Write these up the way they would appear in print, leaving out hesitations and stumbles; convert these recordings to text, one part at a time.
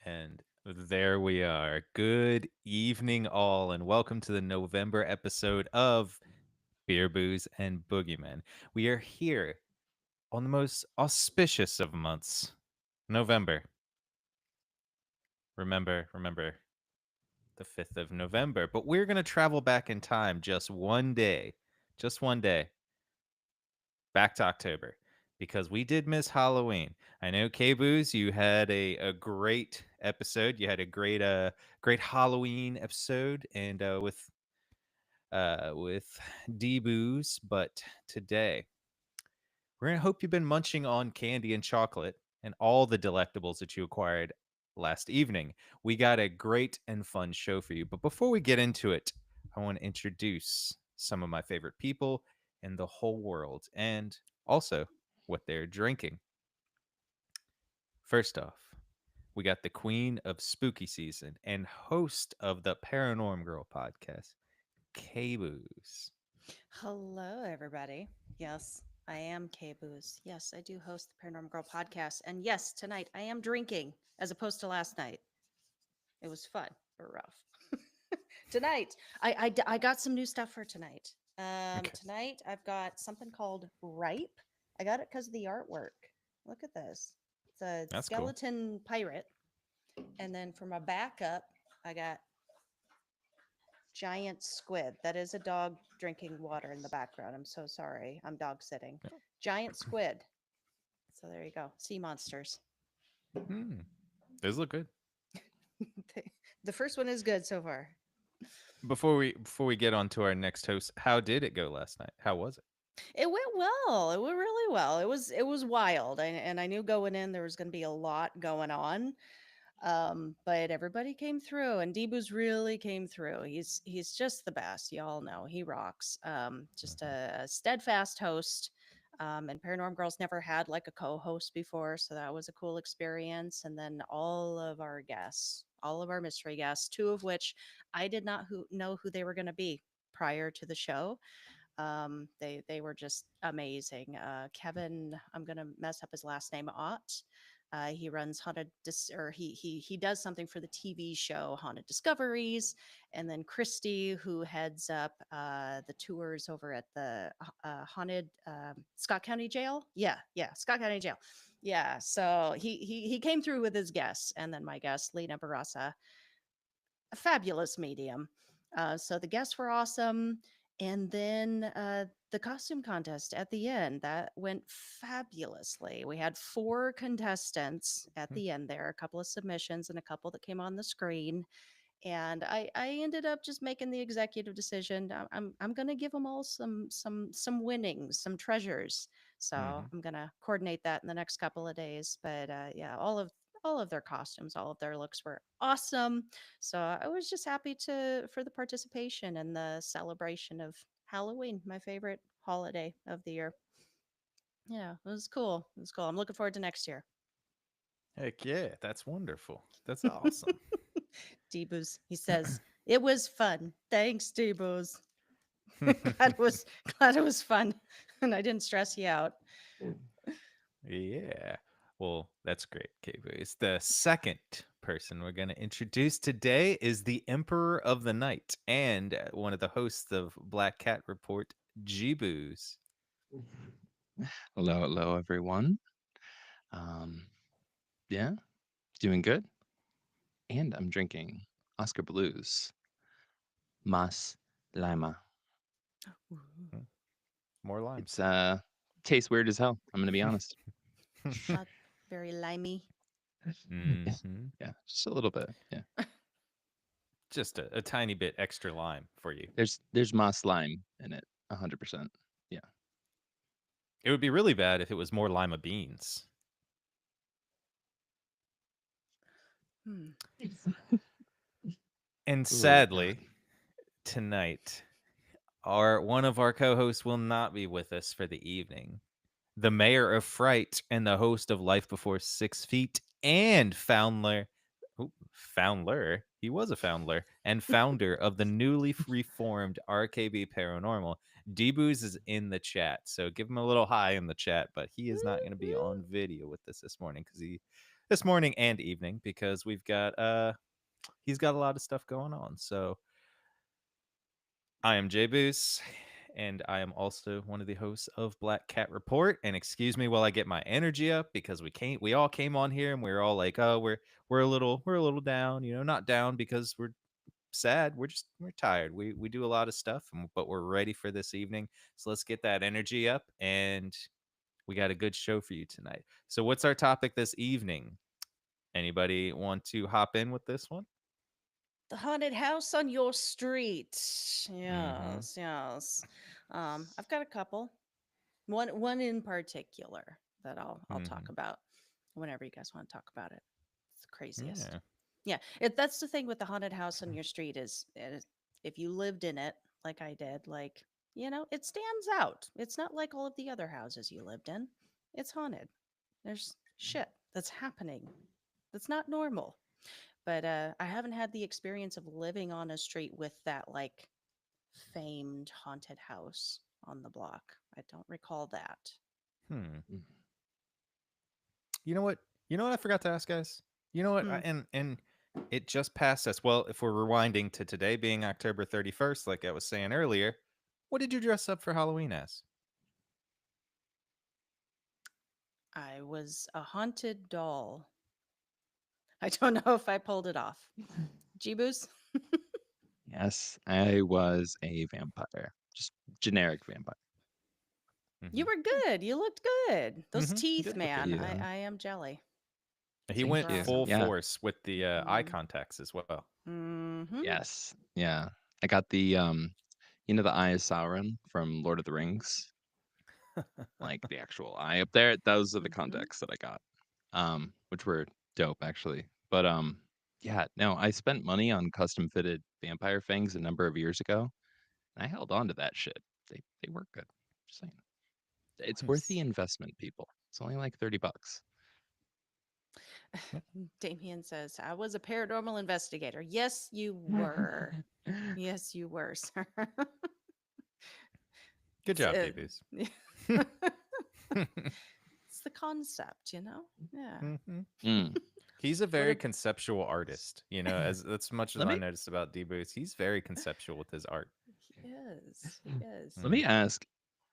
And there we are. Good evening, all, and welcome to the November episode of Beer, Booze, and Boogeymen. We are here on the most auspicious of months, November. Remember the 5th of November. But we're going to travel back in time just one day, back to October, because we did miss Halloween. I know, K-Booze, you had a great episode. You had a great Halloween episode, and with D-Booze. But today, we're gonna hope you've been munching on candy and chocolate and all the delectables that you acquired last evening. We got a great and fun show for you. But before we get into it, I want to introduce some of my favorite people in the whole world and also what they're drinking. First off, we got the queen of spooky season and host of the Paranormal Girl podcast, K-Booze. Hello, everybody. Yes, I am Kay Booze. Yes, I do host the Paranormal Girl podcast. And yes, tonight I am drinking as opposed to last night. It was fun but rough. Tonight, I got some new stuff for tonight. Okay. Tonight, I've got something called Ripe. I got it because of the artwork. Look at this. It's a That's cool. skeleton pirate. And then for my backup, I got giant squid. That is a dog drinking water in the background. I'm so sorry. I'm dog sitting. Giant squid. So there you go. Sea monsters. Hmm. Those look good. The first one is good so far. Before we get on to our next host, how did it go last night? How was it? It went well. It went really well. It was wild, and I knew going in there was going to be a lot going on. But everybody came through, and Debu's really came through. He's just the best. Y'all know he rocks. Just Mhm. a steadfast host. And Paranorm Girls never had like a co-host before, so that was a cool experience. And then all of our guests, all of our mystery guests, two of which I did not know who they were going to be prior to the show. They were just amazing. Kevin, I'm gonna mess up his last name. Ott. He runs or he does something for the TV show Haunted Discoveries, and then Christy, who heads up the tours over at the haunted Scott County Jail. Yeah, Scott County Jail. Yeah, so he came through with his guests, and then my guest Lena Barasa, a fabulous medium. So the guests were awesome. And then the costume contest at the end, that went fabulously. We had four contestants at the end there, a couple of submissions and a couple that came on the screen. And I ended up just making the executive decision. I'm going to give them all some winnings, some treasures. So Mhm. I'm going to coordinate that in the next couple of days. But yeah, all of their costumes, all of their looks were awesome. So I was just happy to for the participation and the celebration of Halloween, my favorite holiday of the year. Yeah, it was cool. It was cool. I'm looking forward to next year. Heck yeah, that's wonderful. That's awesome. Debus, he says, it was fun. Thanks, Debus. glad it was fun, and I didn't stress you out. Yeah. Well, that's great, K-Boys. The second person we're going to introduce today is the Emperor of the Night and one of the hosts of Black Cat Report, G-Booze. Hello, hello, everyone. Um, yeah, doing good. And I'm drinking Oscar Blues Mas Lima. Hmm, More It's limes. tastes weird as hell. I'm gonna be honest. Not very limey. Hmm. Yeah, just a little bit. Yeah, Just a tiny bit extra lime for you. there's Mas Lime in it, 100%. Yeah. It would be really bad if it was more lima beans. Hmm. And Oh God. sadly, tonight, our one of our co-hosts will not be with us for the evening. The mayor of Fright and the host of Life Before 6 Feet and Foundler. He was a foundler and founder of the newly reformed RKB Paranormal. D-Booz is in the chat, so give him a little hi in the chat, but he is not going to be on video with us this morning because this morning and evening because we've got he's got a lot of stuff going on. So I am Jay Boos, and I am also one of the hosts of Black Cat Report. And excuse me while I get my energy up because we all came on here and we are all like, oh, we're a little down, not down because we're sad. We're tired. We do a lot of stuff, but we're ready for this evening. So let's get that energy up, and we got a good show for you tonight. So what's our topic this evening? Anybody want to hop in with this one? The haunted house on your street. Mm-hmm. Yes. I've got a couple. One in particular that I'll talk Mm-hmm. about whenever you guys want to talk about it. It's the craziest. Yeah. Yeah, that's the thing with the haunted house on your street is if you lived in it like I did, like it stands out. It's not like all of the other houses you lived in. It's haunted. There's shit that's happening that's not normal. But I haven't had the experience of living on a street with that like famed haunted house on the block. I don't recall that. Hmm. Mm. You know what? You know what I forgot to ask, guys. You know what? Hmm. And it just passed us. Well, if we're rewinding to today being October 31st, like I was saying earlier, what did you dress up for Halloween as? I was a haunted doll. I don't know if I pulled it off. Jeebus? Yes, I was a vampire, just generic vampire. You Mm-hmm. were good. You looked good. Those Mm-hmm. He teeth, did look Thank good. man. you. I am jelly. He Teeth Thank went are you. awesome. full Yeah. force with the eye Mm. contacts as well. Hmm. Yes. Yeah. I got the the Eye of Sauron from Lord of the Rings, like the actual eye up there. Those are the Hmm. contacts that I got, which were dope actually. But yeah, no, I spent money on custom fitted vampire fangs a number of years ago, and I held on to that shit. They work good. Just saying. It's worth the Nice. investment, people. It's only like $30. Yep. Damien says, I was a paranormal investigator. Yes, you were. Yes, you were, sir. Good it's, job, uh, DBs. it's the concept, Yeah. Mm-hmm. Mm. He's a What very a conceptual artist. As much as Let I me noticed about D-Boots, he's very conceptual with his art. he is. He is. let Mm-hmm. me ask.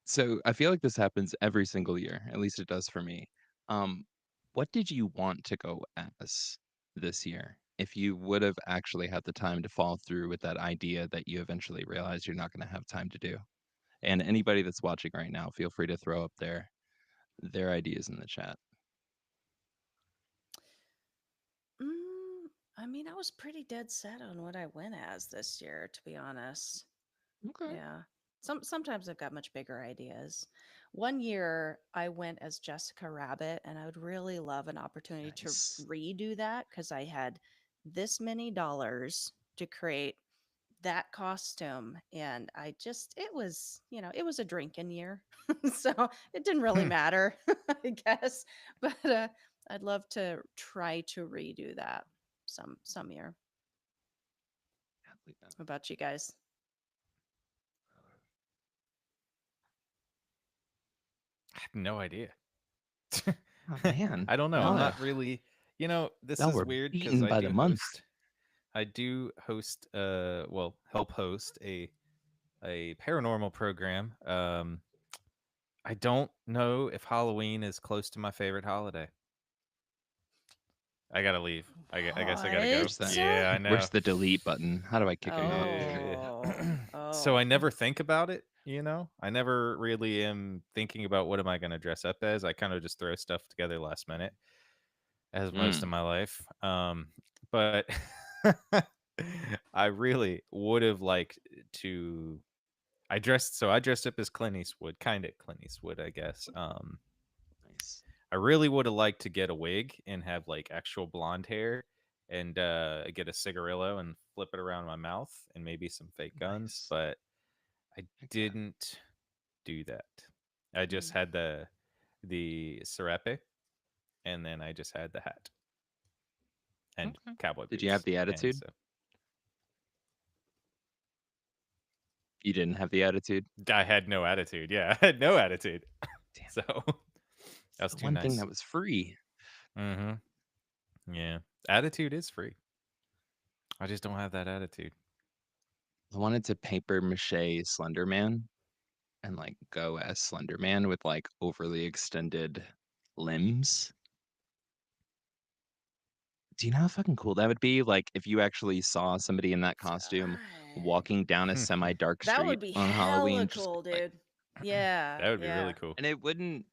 So I feel like this happens every single year. At least it does for me. Um, what did you want to go as this year? If you would have actually had the time to follow through with that idea that you eventually realize you're not going to have time to do. And anybody that's watching right now, feel free to throw up their ideas in the chat. Mm, I mean, I was pretty dead set on what I went as this year, to be honest. Okay. Yeah. Sometimes I've got much bigger ideas. One year I went as Jessica Rabbit, and I would really love an opportunity to Nice. redo that because I had this many dollars to create that costume, and it was a drinking year. So it didn't really matter, I guess. But I'd love to try to redo that some year. What about you guys? I have no idea. Oh man, I don't know. I'm y'all not are really, this y'all is were weird because beaten by the month. I do host, well, help host a paranormal program. I don't know if Halloween is close to my favorite holiday. I gotta leave. I guess I gotta go. Where's that? What? Yeah, I know. Where's the delete button? How do I kick him out? Oh, So I oh. never think about it, I never really am thinking about what am I going to dress up as. I kind of just throw stuff together last minute, as most of Mm, my life. But I really would have liked to. I dressed up as Clint Eastwood, kind of Clint Eastwood, I guess. nice. I really would have liked to get a wig and have like actual blonde hair and get a cigarillo and flip it around my mouth and maybe some fake guns, Nice. but I Heck yeah. didn't do that. I just Mm. had the serape, and then I just had the hat and Okay. cowboy Did you have boots, the and attitude? so You didn't have the attitude? I had no attitude. Yeah, I had no attitude. Damn, So it's that's the too one thing nice. that was free. Mm-hmm. Yeah. Attitude is free. I just don't have that attitude. I wanted to paper mache Slender Man and like go as Slender Man with like overly extended limbs. Do you know how fucking cool that would be? Like if you actually saw somebody in that costume Dang. walking down a semi-dark That would street be on hella Halloween, just cool, like, dude. Yeah, That would be really yeah. cool. and it wouldn't,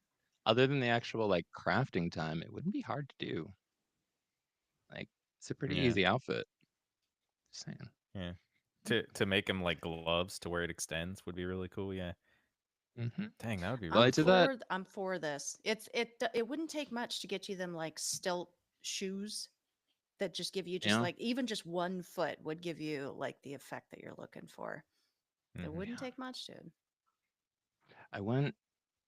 other than the actual like crafting time, it wouldn't be hard to do. Like it's a pretty Yeah. easy outfit. Just saying. Yeah. To make them like gloves to where it extends would be really cool. Yeah. Hmm. Dang, that would be Well, I really I'm did cool. that. for I'm for this. It wouldn't take much to get you them like stilt shoes that just give you You just know, like even just 1 foot would give you like the effect that you're looking for. It Hmm. wouldn't yeah. take much, dude. I went.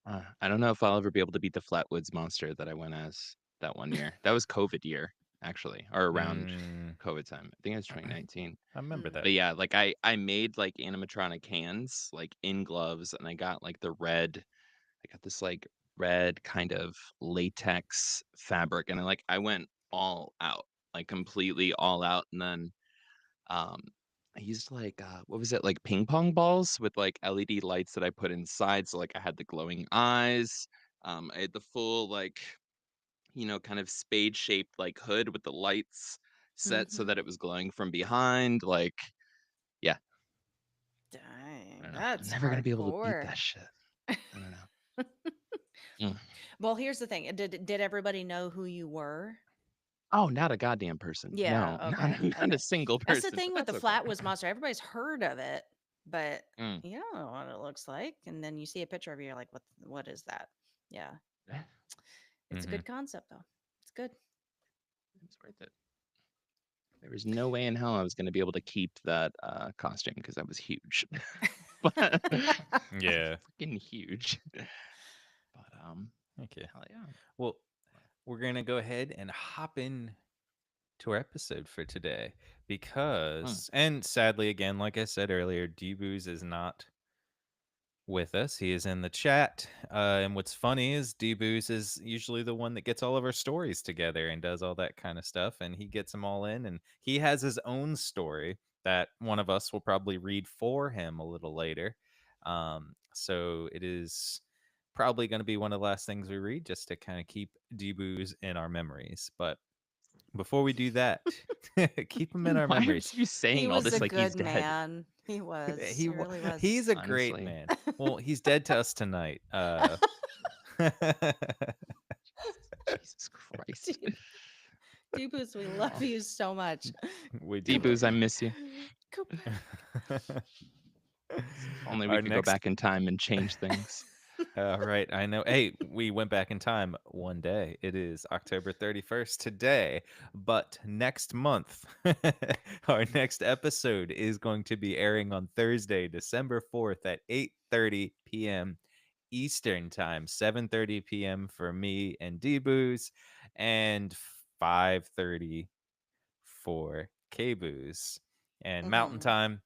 I don't know if I'll ever be able to beat the Flatwoods monster that I went as that one year. That was COVID year, actually, or around Mm, COVID time. I think it was 2019. I remember Mm. that. But yeah, like I made like animatronic hands like in gloves, and I got like the red. I got this like red kind of latex fabric, and I went all out, like completely all out, and then um I used like what was it, like ping pong balls with like LED lights that I put inside, so like I had the glowing eyes. I had the full like, kind of spade shaped like hood with the lights set so Mm-hmm. that it was glowing from behind. Like, yeah, I Dang, don't know. I'm that's never gonna be able to beat hardcore. that shit. I don't know. Mm. Well, here's the thing. Did everybody know who you were? Oh, not a goddamn person. Yeah, No, not okay. not a Okay. single That's the person, thing but with the that's okay. Flatwoods Monster. Everybody's heard of it, but Mm. you don't know what it looks like. And then you see a picture of you, you're like, what is that? Yeah. Eh, It's a Hmm. good concept though. It's good. it was worth it. There was no way in hell I was going to be able to keep that costume because that was huge, but Yeah. freaking huge. But Okay. hell yeah. Well, we're gonna go ahead and hop in to our episode for today Mm. because, and sadly, again, like I said earlier, Dbooz is not with us. He is in the chat. And what's funny is Dbooz is usually the one that gets all of our stories together and does all that kind of stuff. And he gets them all in. And he has his own story that one of us will probably read for him a little later. So it is probably going to be one of the last things we read just to kind of keep Dbooz in our memories. But before we do that, keep him in our Why are memories. you He saying all was this a like he's good dead? man. He was. he He wa- really was. he's a great Honestly, man. Well, he's dead to us tonight. Jesus Christ. Dubus, we love Oh, you so much. We do love D-Booz, I you. miss you. Cooper. If only we Our could go next, back in time and change things. right, I know. Hey, we went back in time one day. It is October 31st today, but next month, our next episode is going to be airing on Thursday, December 4th at 8:30 p.m. Eastern Time, 7:30 p.m. for me and D-Booz, and 5:30 for K-Booz. And Mountain Mhm. Time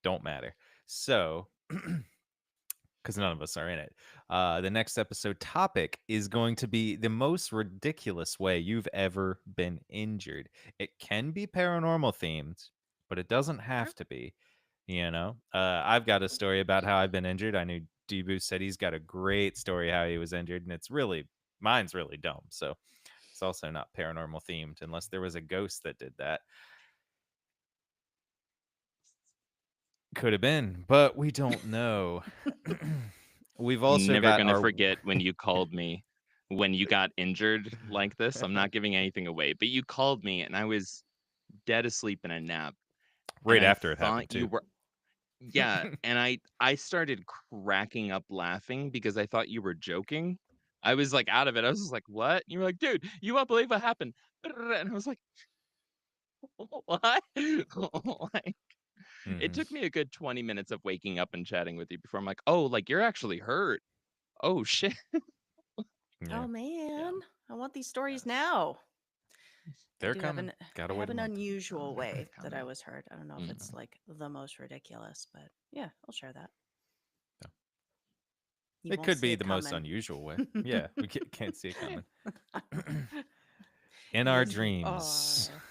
don't matter. So, because none of us are in it. The next episode topic is going to be the most ridiculous way you've ever been injured. It can be paranormal themed, but it doesn't True. have to be. I've got a story about how I've been injured. I knew Debu said he's got a great story how he was injured, and mine's really dumb. So it's also not paranormal themed unless there was a ghost that did that. Could have been, but we don't know. We've I'm also never got gonna our forget when you called me when you got injured like this. I'm not giving anything away, but you called me and I was dead asleep in a nap, and right I after it happened thought you too. were, yeah, and I started cracking up laughing because I thought you were joking. I was like out of it. I was just like, "What?" You were like, "Dude, you won't believe what happened." And I was like, "What?" Like, it Hmm. took me a good 20 minutes of waking up and chatting with you before I'm like, "Oh, like you're actually hurt. Oh shit." Oh Yeah. Yeah. man, I want these stories Yes. now. I They're do have coming. an Gotta I wait have a an month. unusual They're way that I coming. was heard. I don't know if it's Mm. like the most ridiculous, but yeah, I'll share that. Yeah. You It won't could see be it the most coming. unusual way. Yeah, we can't see it coming. In our Yes, you dreams, are.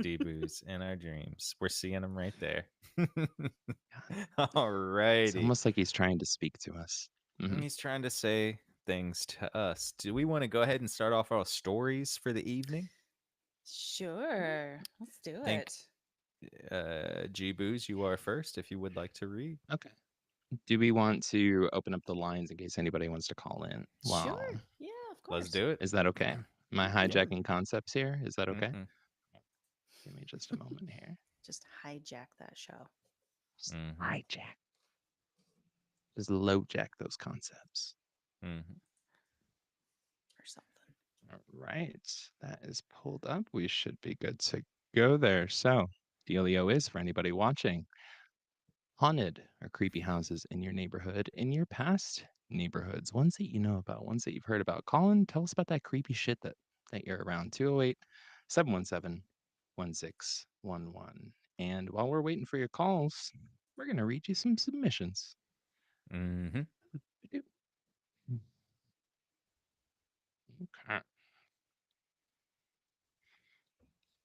D-Boos, in our dreams. We're seeing them right there. Yeah. It's Alrighty. almost like he's trying to speak to us. And Mhm. he's trying to say things to us. Do we want to go ahead and start off our stories for the evening? Sure. Let's do Think, it. G-Boos, you are first if you would like to read. Okay. Do we want to open up the lines in case anybody wants to call in? Sure. Well, Yeah, of Let's course. do it. is that okay? Am I Yeah. hijacking concepts here? Is that okay? Mm-hmm. Give me just a moment here. Just hijack that show Just Mm-hmm. hijack. Just low jack those concepts. Mm-hmm. or something. All right. That is pulled up. We should be good to go there. So, Dealio is for anybody watching. Haunted or creepy houses in your neighborhood, in your past neighborhoods, ones that you know about, ones that you've heard about. Colin, tell us about that creepy shit that you're around. 208 717 1611. And while we're waiting for your calls, we're going to read you some submissions. Mm-hmm. Okay.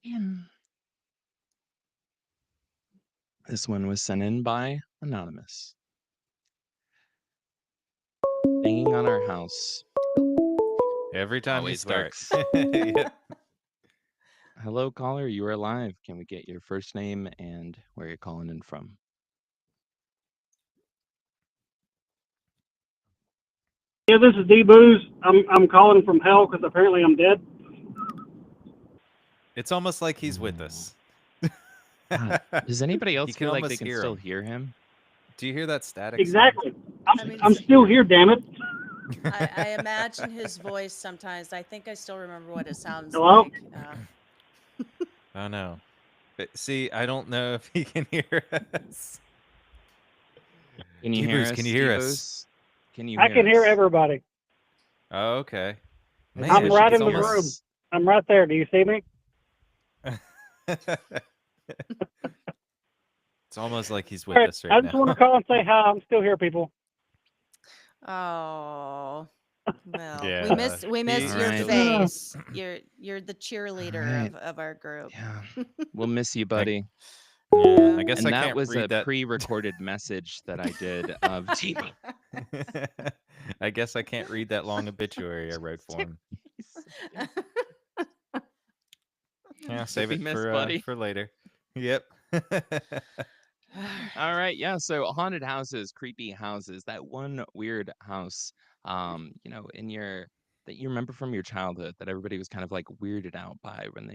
Yeah. This one was sent in by Anonymous. Banging on our house Every time you always start. works. Yep. Hello, caller. You are live. Can we get your first name and where you're calling in from? Yeah, this is D Booze. I'm calling from hell because apparently I'm dead. It's almost like he's with us. Does anybody You else can feel like they almost can hear still him. hear him? Do you hear that static sound? Exactly. I mean, I'm still here. Damn it. I imagine his voice sometimes. I think I still remember what it sounds Hello. like. Oh no. See, I don't know if he can hear us. Can you hear D-Boos, can you us, hear us? Devos? Can you I hear can hear us? everybody. Oh, okay. I think I'm Man, that should right be it's in the giving room. almost. us. I'm right there. Do you see me? It's almost like he's All with right. us I right just now. want to call and say hi. I'm still here, people. Oh, well, Yeah. we miss All your right. face. You're the All cheerleader right. of our group. Yeah. We'll miss you, I, buddy. yeah, Yeah. I guess I And that can't was read a that. pre-recorded message that I did of TV. I guess I can't read that long obituary I wrote for him. Yeah, You'll save be it missed, buddy. for later. Yep. All right, yeah. So haunted houses, creepy houses. That one weird house, in your that you remember from your childhood that everybody was kind of like weirded out by when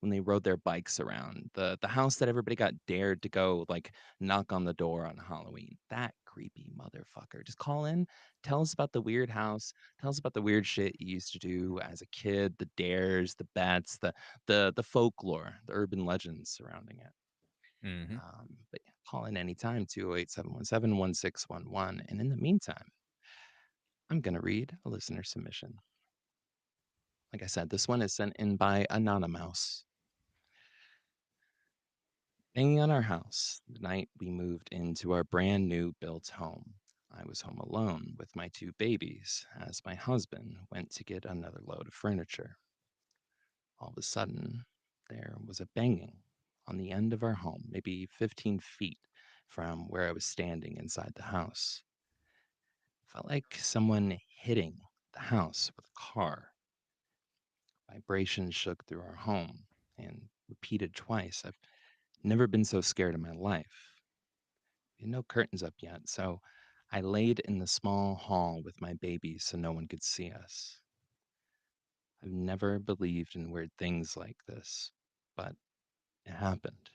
they rode their bikes around. The house that everybody got dared to go like knock on the door on Halloween. That creepy motherfucker. Just call in, tell us about the weird house, tell us about the weird shit you used to do as a kid, the dares, the bets, the folklore, the urban legends surrounding it. Hmm. But yeah, call in anytime, 208 717 1611. And in the meantime, I'm going to read a listener submission. Like I said, this one is sent in by Anonymous. Hanging on our house the night we moved into our brand new built home. I was home alone with my two babies as my husband went to get another load of furniture. All of a sudden, there was a banging on the end of our home, maybe 15 feet from where I was standing inside the house. Felt like someone hitting the house with a car. Vibrations shook through our home and repeated twice. I've never been so scared in my life. We had no curtains up yet, so I laid in the small hall with my babies so no one could see us. I've never believed in weird things like this, but it happened.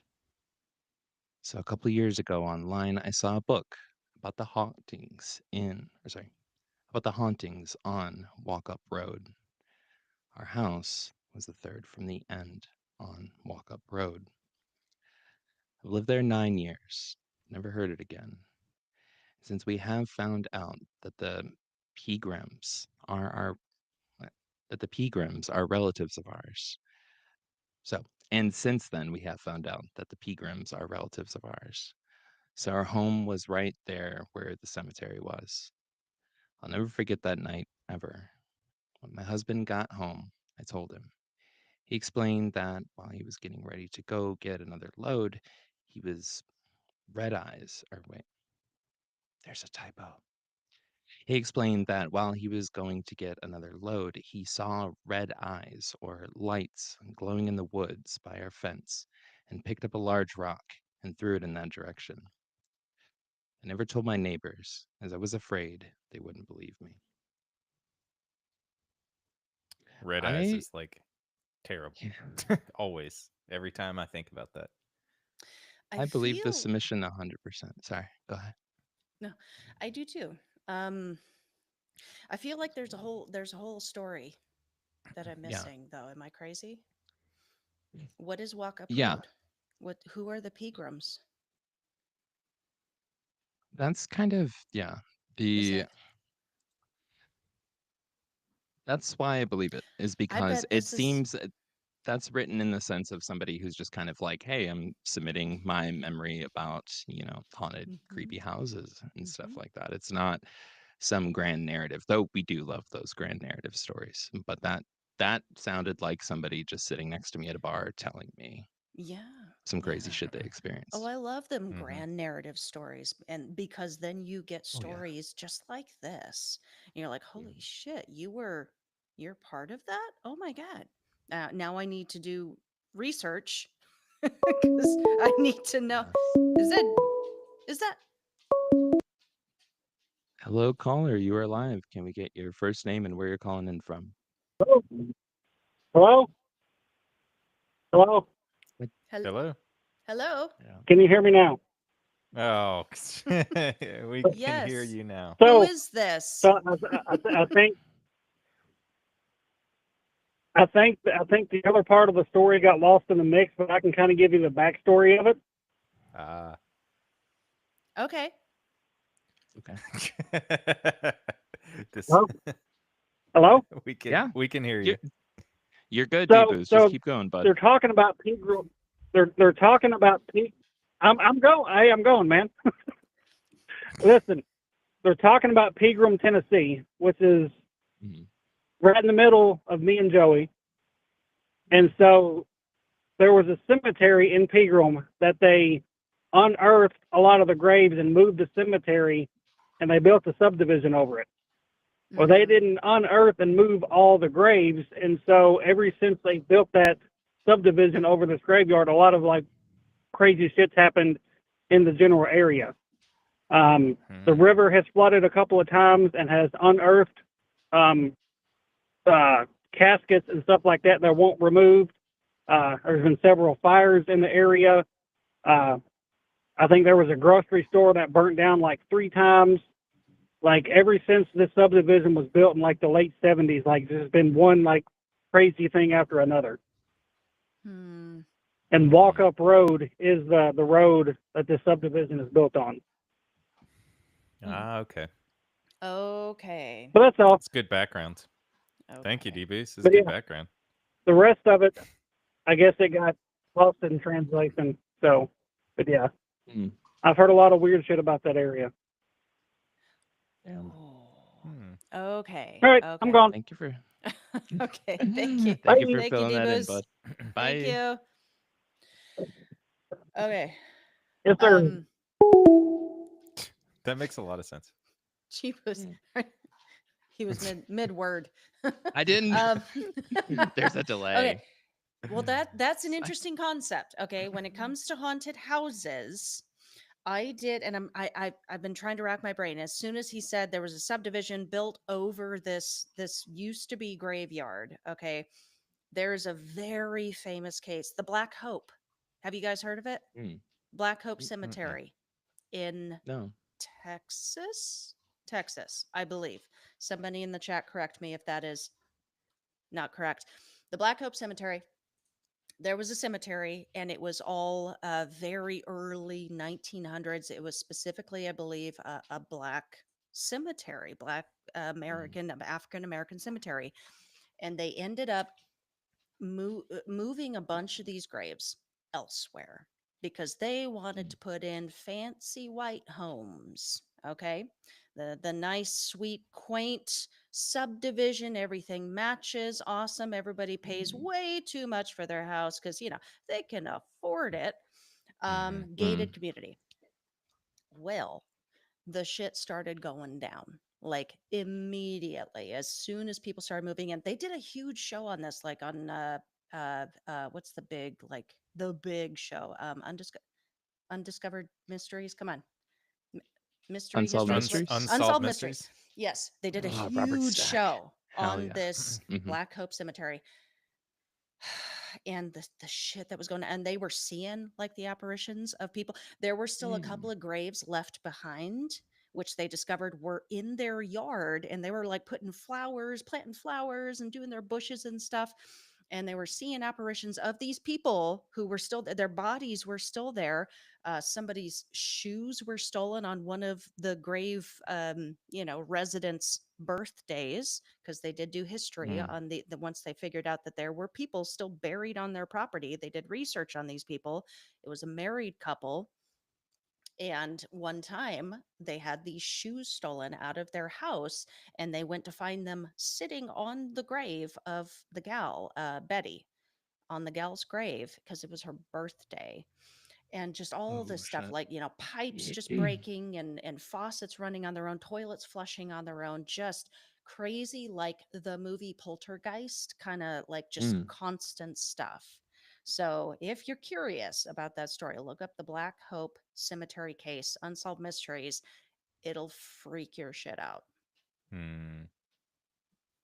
So a couple of years ago online, I saw a book about the about the hauntings on Walk Up Road. Our house was the third from the end on Walk Up Road. I've lived there 9 years, never heard it again. Since we have found out that Pegrams are our that the Pegrams are relatives of ours, So, and since then, we have found out that the Pegrams are relatives of ours. So our home was right there where the cemetery was. I'll never forget that night ever. When my husband got home, I told him. He explained that while he was getting ready to go get another load, he was red eyes, or wait, there's a typo. He explained that while he was going to get another load, he saw red eyes or lights glowing in the woods by our fence and picked up a large rock and threw it in that direction. I never told my neighbors as I was afraid they wouldn't believe me. Red eyes I is like terrible. Always. Every time I think about that. I I believe this feel submission 100%. Sorry, go ahead. no, I do too. Um, I feel like there's a whole story that I'm Yeah. missing though. Am I crazy? What is Walk Up Yeah, Road? Who are the Pegrams? that's kind of Is the it that's why I believe it is I because bet it this is seems that's written in the sense of somebody who's just kind of like, hey, I'm submitting my memory about, haunted, hmm creepy houses and stuff hmm like that. It's not some grand narrative, though we do love those grand narrative stories. But that sounded like somebody just sitting next to me at a bar telling me Yeah. some crazy Yeah. shit they Oh, experienced. I love them Hmm. grand narrative stories. And because then you get Oh yeah. stories just like this. And you're like, holy shit, you're part of that? Oh my God. Now I need to do research because I need to know. Yeah. Is that Hello, caller. You are live. Can we get your first name and where you're calling in from? Hello? Hello? Hello? What- hel- Hello? hello? Yeah. Can you hear me now? Oh, we can hear Yes. you now. Who So, is this? so I think the other part of the story got lost in the mix, but I can kind of give you the backstory of it. Ah. Okay. Okay. This Hello? Hello? Yeah. we can hear You're, you. you're good, D So Boost. Just so keep going, bud. they're talking about Pegram. They're talking about P. I'm going. Hey, I'm going, man. Listen, they're talking about Pegram, Tennessee, which is Mhm. right in the middle of me and Joey. And so there was a cemetery in Pegram that they unearthed a lot of the graves and moved the cemetery, and they built a subdivision over it. Well, they Mm-hmm. didn't unearth and move all the graves, and so ever since they built that subdivision over this graveyard, a lot of like crazy shit's happened in the general area. The Hmm. river has flooded a couple of times and has unearthed um, caskets and stuff like that that won't removed. There's been several fires in the area. Uh, I think there was a grocery store that burnt down like 3 times. Like ever since this subdivision was built in like the late 70s, like there's been one like crazy thing after another. Hmm. And Walk Up Road is the road that this subdivision is built on. Ah, okay. Okay. But that's all. It's good background. Thank you, Okay. D-Boost. This is But good yeah, background. the rest of it, I guess it got lost in translation. So, but yeah, Mm. I've heard a lot of weird shit about that area. Damn. Oh. Hmm. Okay. All right, I'm Okay. gone. Thank you for Okay. Thank you. thank you Bye. for Thank you, filling that in, Debus. bud. Thank Bye. you. Okay. Yes, sir. Um, That makes a lot of sense. Jeepus. Mm. He was mid word. I didn't. um, There's a okay. delay. Well, that's an I- interesting concept. Okay, when it comes to haunted houses, I did, and I've been trying to rack my brain. As soon as he said there was a subdivision built over this used to be graveyard. Okay, there's a very famous case, the Black Hope. Have you guys heard of it? Mm. Black Hope Mm-mm. Cemetery in No. Texas, Texas, I believe. Somebody in the chat correct me if that is not correct. The Black Hope Cemetery, there was a cemetery and it was all very early 1900s. It was specifically, I believe, a black cemetery, black Mm. American, African American cemetery. And they ended up moving a bunch of these graves elsewhere because they wanted Mm. to put in fancy white homes. Okay. The nice, sweet, quaint subdivision, everything matches, awesome. Everybody pays Mm. way too much for their house because, they can afford it. Mm-hmm. Mm. Gated community. Well, the shit started going down like immediately as soon as people started moving in. They did a huge show on this, like on what's the big show? Undiscovered Mysteries. Come on, M- Mystery Unsolved Histories. What Mysteries? Unsolved Unsolved Mysteries? mysteries. Yes, they did a Oh, Robert huge Stack. show Hell on yeah. this Hmm. Black Hope Cemetery and the shit that was going on. And they were seeing like the apparitions of people. There were still a couple Mm. of graves left behind, which they discovered were in their yard. And they were like planting flowers and doing their bushes and stuff. And they were seeing apparitions of these people who were still, their bodies were still there. Somebody's shoes were stolen on one of the grave, residents' birthdays, because they did do history Mm. on the once they figured out that there were people still buried on their property. They did research on these people. It was a married couple, and one time they had these shoes stolen out of their house, and they went to find them sitting on the grave of the gal, Betty, on the gal's grave because it was her birthday. And just all Oh, this stuff, shit. like, pipes just breaking and faucets running on their own, toilets flushing on their own, just crazy, like the movie Poltergeist, kind of like just Mm. constant stuff. So if you're curious about that story, look up the Black Hope Cemetery case, Unsolved Mysteries. It'll freak your shit out. Hmm.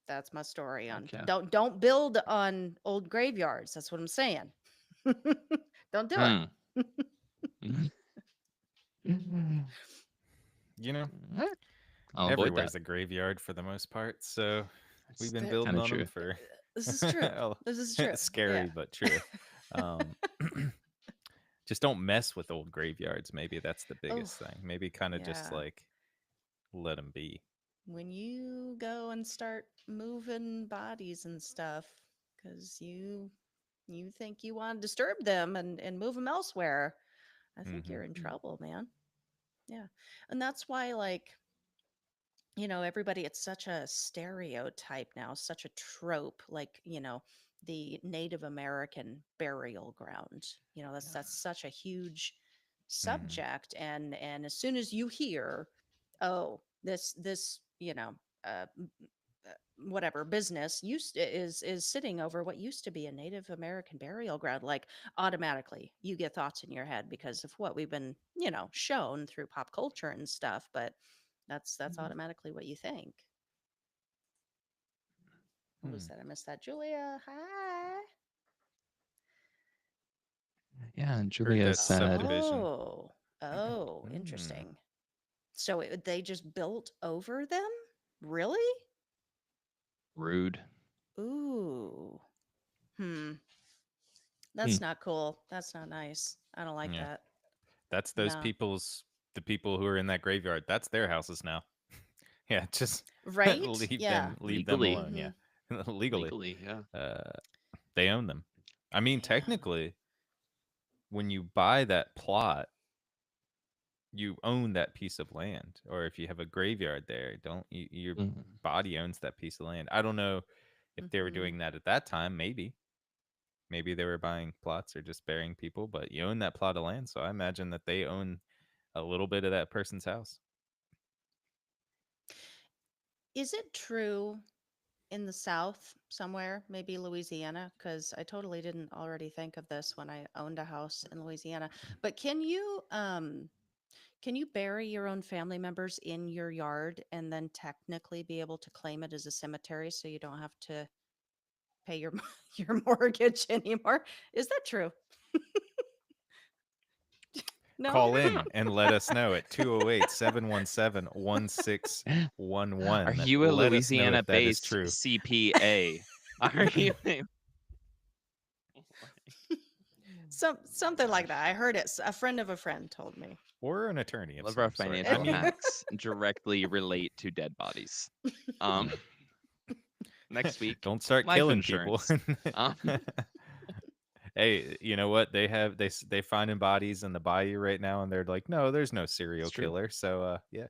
That's my story on Heck yeah. don't build on old graveyards. That's what I'm saying. Don't do it. Mm. Mm. You know, I'll avoid that. everywhere's a graveyard for the most part. So we've That's been There- building kind of on them true. for this is true. This is true. Yeah. scary but true. Um, just don't mess with old graveyards. Maybe that's the Oh, biggest thing. Maybe kind of just yeah. like let them be. When you go and start moving bodies and stuff, because you think you want to disturb them and move them elsewhere, I think Hmm. you're in trouble, man. Yeah, and that's why, like, everybody, it's such a stereotype now, such a trope, like, the Native American burial ground. That's such a huge Hmm. subject. And as soon as you hear, oh, this, uh, whatever business is sitting over what used to be a Native American burial ground, like, automatically you get thoughts in your head because of what we've been, shown through pop culture and stuff. But that's Mhm. automatically what you think. Who was Hmm. that? I missed that. Julia, hi. Yeah, and Heard Julia that said, subdivision. Oh, Hmm. interesting. So they just built over them? Really? rude. Ooh. Hmm. Hmm. That's not cool. That's not nice. I don't like Yeah, that. that's No. the people who are in that graveyard. That's their houses now. Yeah, just Right? Yeah. leave them Legally. alone. Yeah, Mm-hmm. legally, Legally, yeah. uh, they own them. I mean, Yeah. technically, when you buy that plot, you own that piece of land. Or if you have a graveyard there, don't you, your Mhm. body owns that piece of land. I don't know if they were Mm-hmm. doing that at that time. Maybe they were buying plots or just burying people, but you own that plot of land. So I imagine that they own a little bit of that person's house. Is it true in the South somewhere, maybe Louisiana? Because I totally didn't already think of this when I owned a house in Louisiana. But can you bury your own family members in your yard and then technically be able to claim it as a cemetery so you don't have to pay your your mortgage anymore? Is that true? No? Call in and let us know at 208-717-1611. Are you a Let us know if that is Louisiana-based true. CPA? Are you? Something like that. I heard it. A friend of a friend told me. Or an attorney of All of our some sort. I financial mean, hacks directly relate to dead bodies. Um, Next week, Don't start life killing people. insurance. Um, Hey, you know what? They finding bodies in the bayou right now, and they're like, no, there's no it's serial true. killer. So yeah,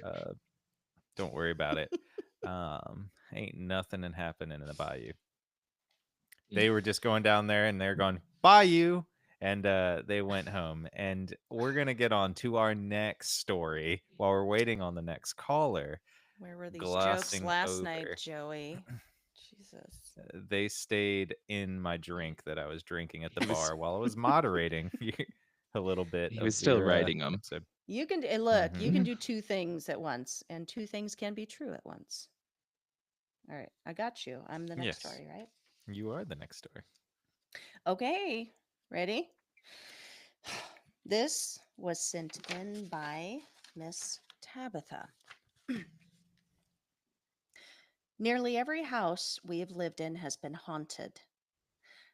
uh, don't worry about it. Ain't nothing happening in the bayou. They were just going down there, and they're going bayou, and they went home. And we're gonna get on to our next story while we're waiting on the next caller. Where were these jokes Glossing last night, over, Joey? Jesus. they stayed in my drink that I was drinking at the He was bar while I was moderating a little bit he was of still your writing them. episode. You can look, you Hmm. can do two things at once, and two things can be true at once. All right, I got you. I'm the next Yes, story, right? you are the next story. Okay, ready? This was sent in by Miss Tabitha. Nearly every house we have lived in has been haunted.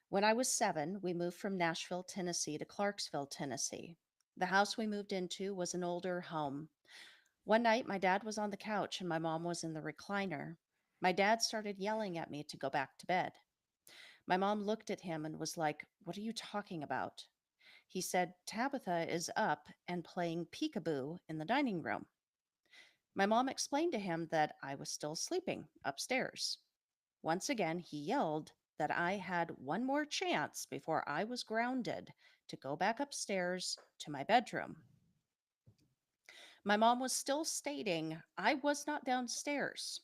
When I was 7, we moved from Nashville, Tennessee to Clarksville, Tennessee. The house we moved into was an older home. One night, my dad was on the couch and my mom was in the recliner. My dad started yelling at me to go back to bed. My mom looked at him and was like, "What are you talking about?" He said, "Tabitha is up and playing peekaboo in the dining room." My mom explained to him that I was still sleeping upstairs. Once again, he yelled that I had one more chance before I was grounded to go back upstairs to my bedroom. My mom was still stating I was not downstairs.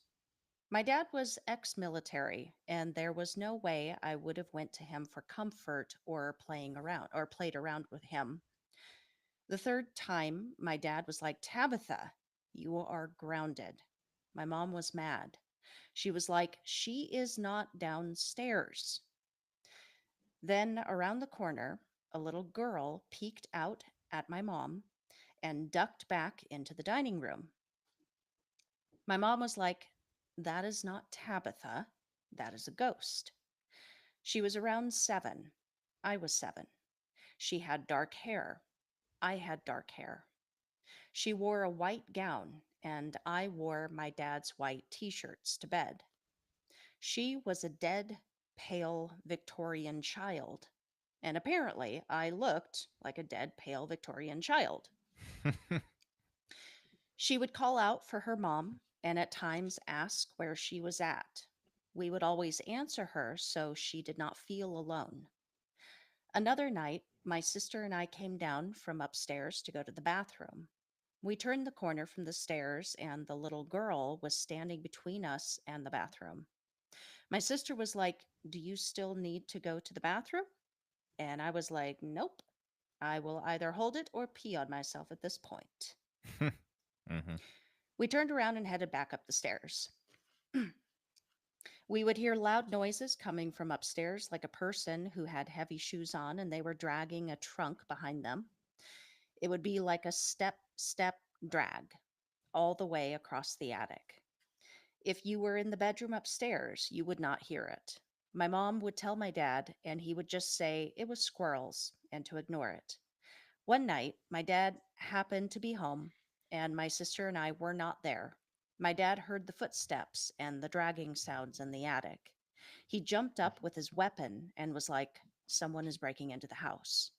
My dad was ex-military and there was no way I would have went to him for comfort or playing around or played around with him. The third time, my dad was like, "Tabitha, you are grounded." My mom was mad. She was like, "She is not downstairs." Then around the corner, a little girl peeked out at my mom and ducked back into the dining room. My mom was like, "That is not Tabitha. That is a ghost." She was around 7. I was 7. She had dark hair. I had dark hair. She wore a white gown, and I wore my dad's white t shirts to bed. She was a dead, pale Victorian child. And apparently, I looked like a dead, pale Victorian child. She would call out for her mom and at times ask where she was at. We would always answer her so she did not feel alone. Another night, my sister and I came down from upstairs to go to the bathroom. We turned the corner from the stairs, and the little girl was standing between us and the bathroom. My sister was like, "Do you still need to go to the bathroom?" And I was like, "Nope. I will either hold it or pee on myself at this point." Hmm. We turned around and headed back up the stairs. We would hear loud noises coming from upstairs, like a person who had heavy shoes on and they were dragging a trunk behind them. It would be like a step drag all the way across the attic. If you were in the bedroom upstairs, you would not hear it. My mom would tell my dad, and he would just say it was squirrels and to ignore it. One night, my dad happened to be home, and my sister and I were not there. My dad heard the footsteps and the dragging sounds in the attic. He jumped up with his weapon and was like, "Someone is breaking into the house."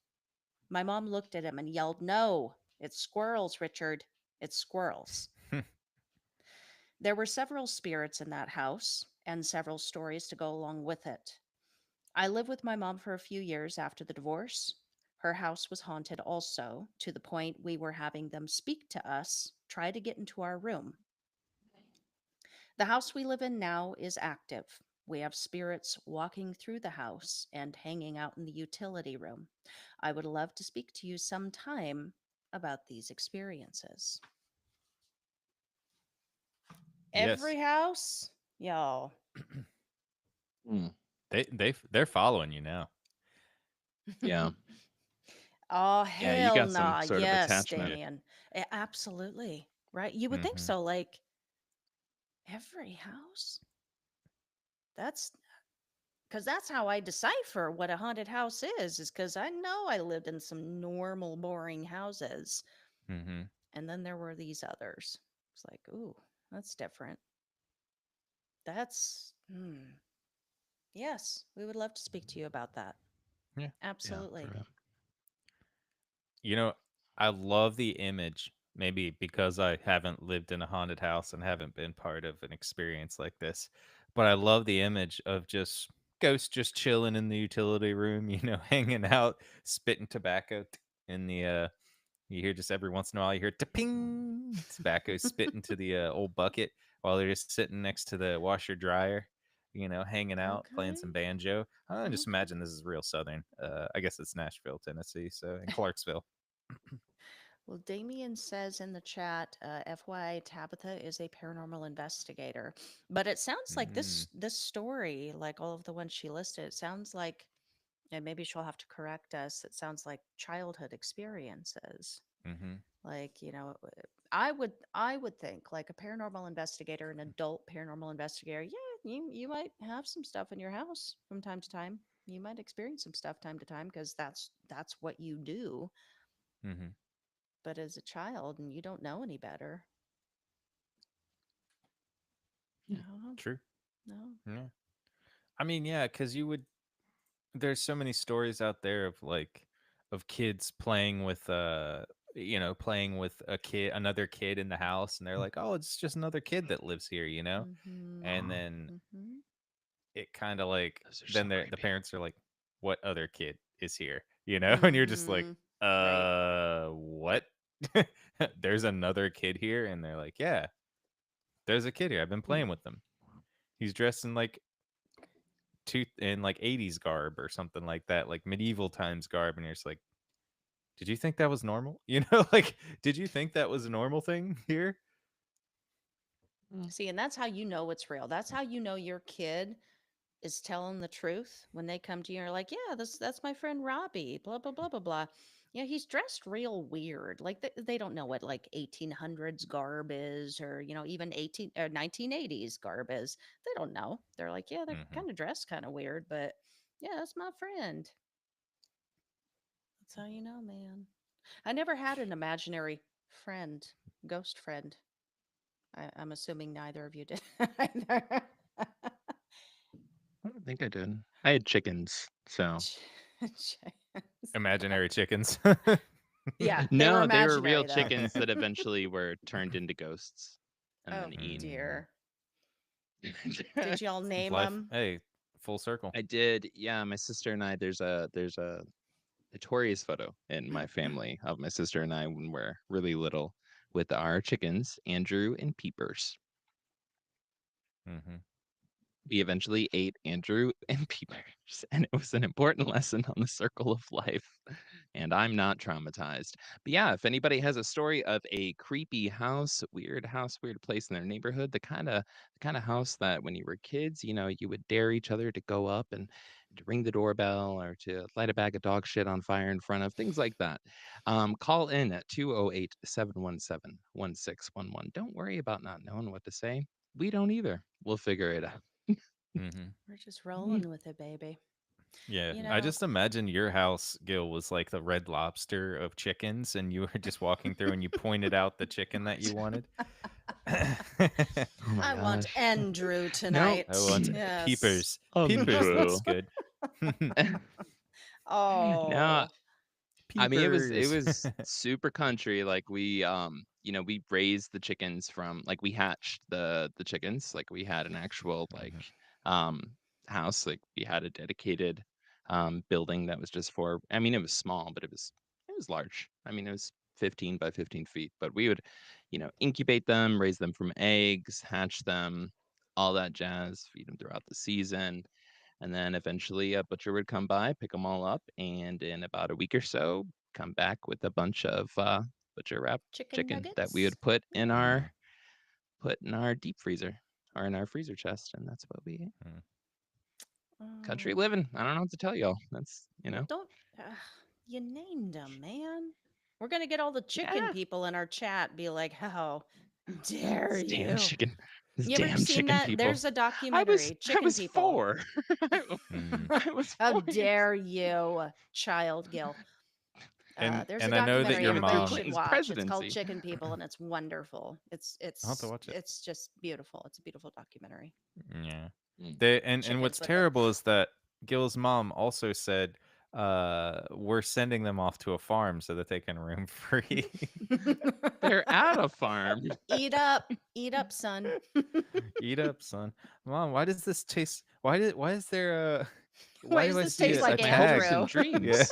My mom looked at him and yelled, "No, it's squirrels, Richard. It's squirrels." There were several spirits in that house and several stories to go along with it. I lived with my mom for a few years after the divorce. Her house was haunted also, to the point we were having them speak to us, try to get into our room. The house we live in now is active. We have spirits walking through the house and hanging out in the utility room. I would love to speak to you sometime about these experiences. Yes, Every house, y'all. Hmm. they're following you now. Yeah. Oh, Yeah, you hell got some nah. sort of Yes, attachment. Yeah. Damien. Absolutely. Right? You would think Hmm. so. Like, every house? That's because that's how I decipher what a haunted house is because I know I lived in some normal, boring houses. Hmm. And then there were these others. It's like, ooh, that's different. That's Hmm. Yes, we would love to speak to you about that. Yeah. Yeah, for Absolutely. real. You know, I love the image, maybe because I haven't lived in a haunted house and haven't been part of an experience like this, but I love the image of just ghosts just chilling in the utility room, hanging out, spitting tobacco in the you hear just every once in a while you hear ping tobacco spit into the old bucket while they're just sitting next to the washer dryer, hanging out, playing Okay. some banjo. I just Okay. imagine this is real southern. I guess it's Nashville, Tennessee, so in Clarksville. Well, Damien says in the chat, FYI, Tabitha is a paranormal investigator. But it sounds like Mm, this story, like all of the ones she listed, it sounds like, and maybe she'll have to correct us. It sounds like childhood experiences. mm-hmm, Like, I would think like a paranormal investigator, an adult paranormal investigator, yeah, you might have some stuff in your house from time to time. You might experience some stuff time to time because that's what you do. mm-hmm. But as a child and you don't know any better, I Hmm. don't know. True. No. Yeah. I mean, yeah, because there's so many stories out there of kids playing with playing with another kid in the house, and they're like, oh, it's just another kid that lives here, Mm-hmm. and then Mm-hmm. it kind of like Those are so then the creepy. parents are like, what other kid is here, and you're just like, Mm-hmm. Right. what? There's another kid here, and they're like, yeah, there's a kid here, I've been playing with them. He's dressed in like 80s garb or something like that, like medieval times garb, and you're just like, did you think that was normal? Like, did you think that was a normal thing here? Mm. See, and that's how you know it's real. That's how you know your kid is telling the truth when they come to you and are like, yeah, that's my friend Robbie, blah blah blah blah blah. Yeah, he's dressed real weird. Like they don't know what like 1800s garb is, or even 18 or 1980s garb is. They don't know. They're like, yeah, they're Hmm. kind of dressed kind of weird, but yeah, that's my friend. That's how you know, man. I never had an imaginary friend, ghost friend. I'm assuming neither of you did either. I don't think I did. I had chickens, so Chickens. Imaginary chickens. Yeah, they were no, they were real imaginary though. chickens that eventually were turned into ghosts and Oh then eaten. Mm. dear. Did y'all name Life, them? hey, full circle. I did, yeah. My sister and I. There's a notorious photo in my family of my sister and I when we're really little with our chickens, Andrew and Peepers. Hmm. We eventually ate Andrew and Peepers, and it was an important lesson on the circle of life. And I'm not traumatized. But yeah, if anybody has a story of a creepy house, weird place in their neighborhood, the kind of house that when you were kids, you would dare each other to go up and to ring the doorbell or to light a bag of dog shit on fire in front of, things like that. Call in at 208-717-1611. Don't worry about not knowing what to say. We don't either. We'll figure it out. Hmm. We're just rolling with it, baby. Yeah, You I know, just imagine your house, Gil, was like the Red Lobster of chickens, and you were just walking through and you pointed out the chicken that you What? wanted. Oh my I want gosh. Andrew No. I tonight. want Yes. peepers. Peepers Untrue. looks good. No, Oh. I mean it Peepers. was super country. Like we raised the chickens from like we hatched the chickens. Like we had an actual like Mhm, um house. Like we had a dedicated building that was just for, I mean it was small, but it was large. I mean it was 15 by 15 feet. But we would, incubate them, raise them from eggs, hatch them, all that jazz, feed them throughout the season. And then eventually a butcher would come by, pick them all up, and in about a week or so, come back with a bunch of butcher wrap Chicken chicken that we nuggets? would put in Yeah. mhm, our deep freezer or in our freezer chest, and that's what we ate. mhm. Country Oh. living. I don't know what to tell y'all. That's Well, don't. You named them, man. We're going to get all the chicken yeah. people in our chat be like, how dare This damn you? chicken. This You ever damn seen chicken that? people. There's a I was documentary, I Chicken was People. 4. I, Mm. I was How 4 years. dare you, child Gil? And There's a and I know that documentary your Yeah, through everybody should mom. Clinton's watch. It's called presidency. Chicken People, and it's wonderful. It's I'll have to it's watch it. it's just beautiful. It's a beautiful documentary. Yeah. Mm. And what's chickens with them. terrible is that Gil's mom also said, we're sending them off to a farm so that they can roam free. They're at a farm. Eat up, son. Eat up, son. Mom, why does this taste? Why is there a? Why Why does do I this see taste Tastes a like like my hopes tag? and Andrew? Yeah, dreams.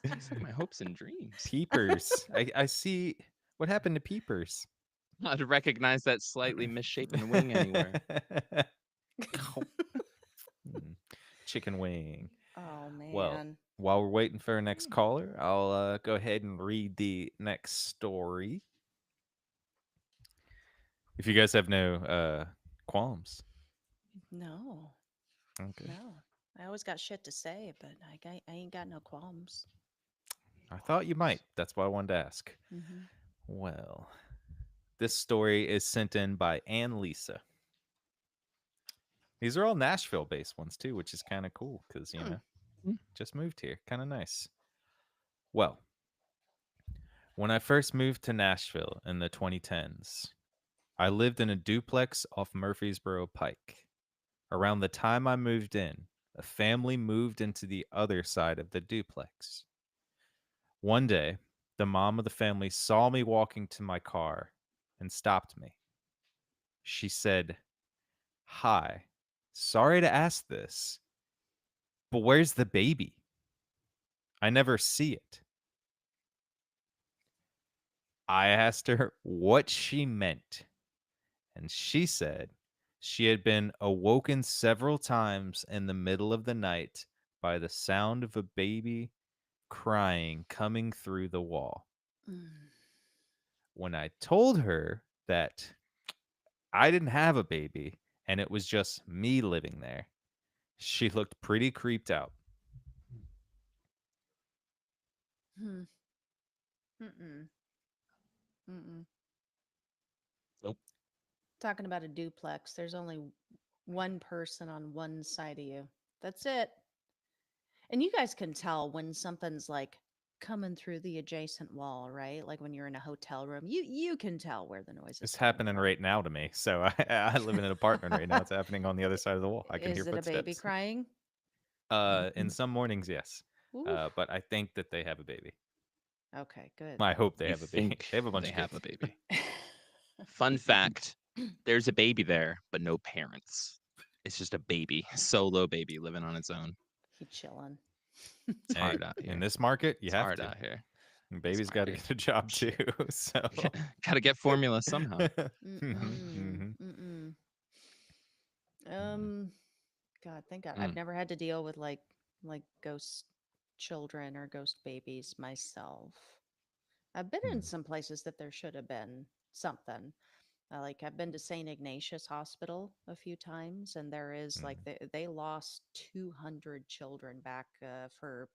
Tastes like my hopes and dreams. peepers. I see. What happened to peepers? Not to recognize that slightly misshapen wing anywhere. Hmm, chicken wing. Oh Well, man. while we're waiting for our next caller, I'll go ahead and read the next story. If you guys have no qualms, No. okay. No. I always got shit to say, but I ain't got no qualms. I thought you might. That's why I wanted to ask. Mm-hmm. Well, this story is sent in by Ann Lisa. These are all Nashville based ones too, which is kind of cool because, Hmm. just moved here. Kind of nice. Well, when I first moved to Nashville in the 2010s, I lived in a duplex off Murfreesboro Pike. Around the time I moved in, a family moved into the other side of the duplex. One day, the mom of the family saw me walking to my car and stopped me. She said, "Hi, sorry to ask this, but where's the baby? I never see it." I asked her what she meant, and she said she had been awoken several times in the middle of the night by the sound of a baby crying coming through the wall. Mm. When I told her that I didn't have a baby and it was just me living there, she looked pretty creeped out. Hmm. Mm-mm. Mm-mm. Nope. Talking about a duplex, there's only one person on one side of you. That's it. And you guys can tell when something's like coming through the adjacent wall, right? Like when you're in a hotel room, you can tell where the noise is It's coming happening from. right now to me. So I live in an apartment right now. It's happening on the other side of the wall. I can hear Is it a baby footsteps. crying? In some mornings, yes. Oof. But I think that they have a baby. Okay, good. I hope they You have a baby. think They have a bunch they of have a kids. baby. Fun fact, there's a baby there, but no parents. It's just a baby, solo baby living on its own. He chilling. It's Hey, hard out in here. this market, you It's have hard to. out here. And This baby's got to market. get a job too. So. Gotta get formula somehow. Mm-mm. Mhm. Mm-mm. Mhm. Um, God, thank God. I've Mm, never had to deal with like ghost children or ghost babies myself. I've been in Hmm. some places that there should have been something. Like I've been to St. Ignatius Hospital a few times, and there is like Hmm. they lost 200 children back for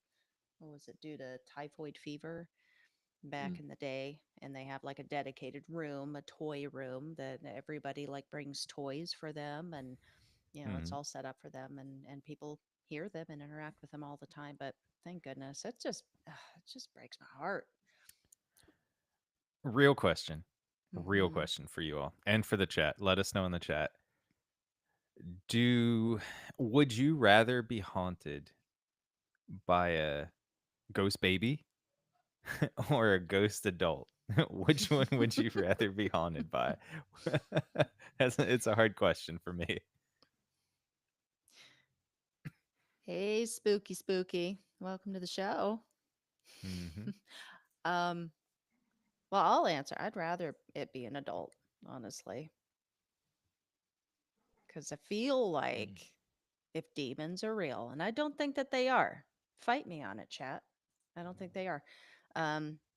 what was it due to typhoid fever back mm, in the day, and they have like a dedicated room, a toy room that everybody like brings toys for them, and it's Hmm. all set up for them, and people hear them and interact with them all the time. But thank goodness, it just breaks my heart. Real question. Real Hmm. question for you all and for the chat. Let us know in the chat. Do Would you rather be haunted by a ghost baby or a ghost adult? Which one would you rather be haunted by? It's a hard question for me. Hey, spooky, spooky, welcome to the show. Hmm. um, well, I'll answer. I'd rather it be an adult, honestly, because I feel mm, like if demons are real, and I don't think that they are, fight me on it, chat. I don't think they are.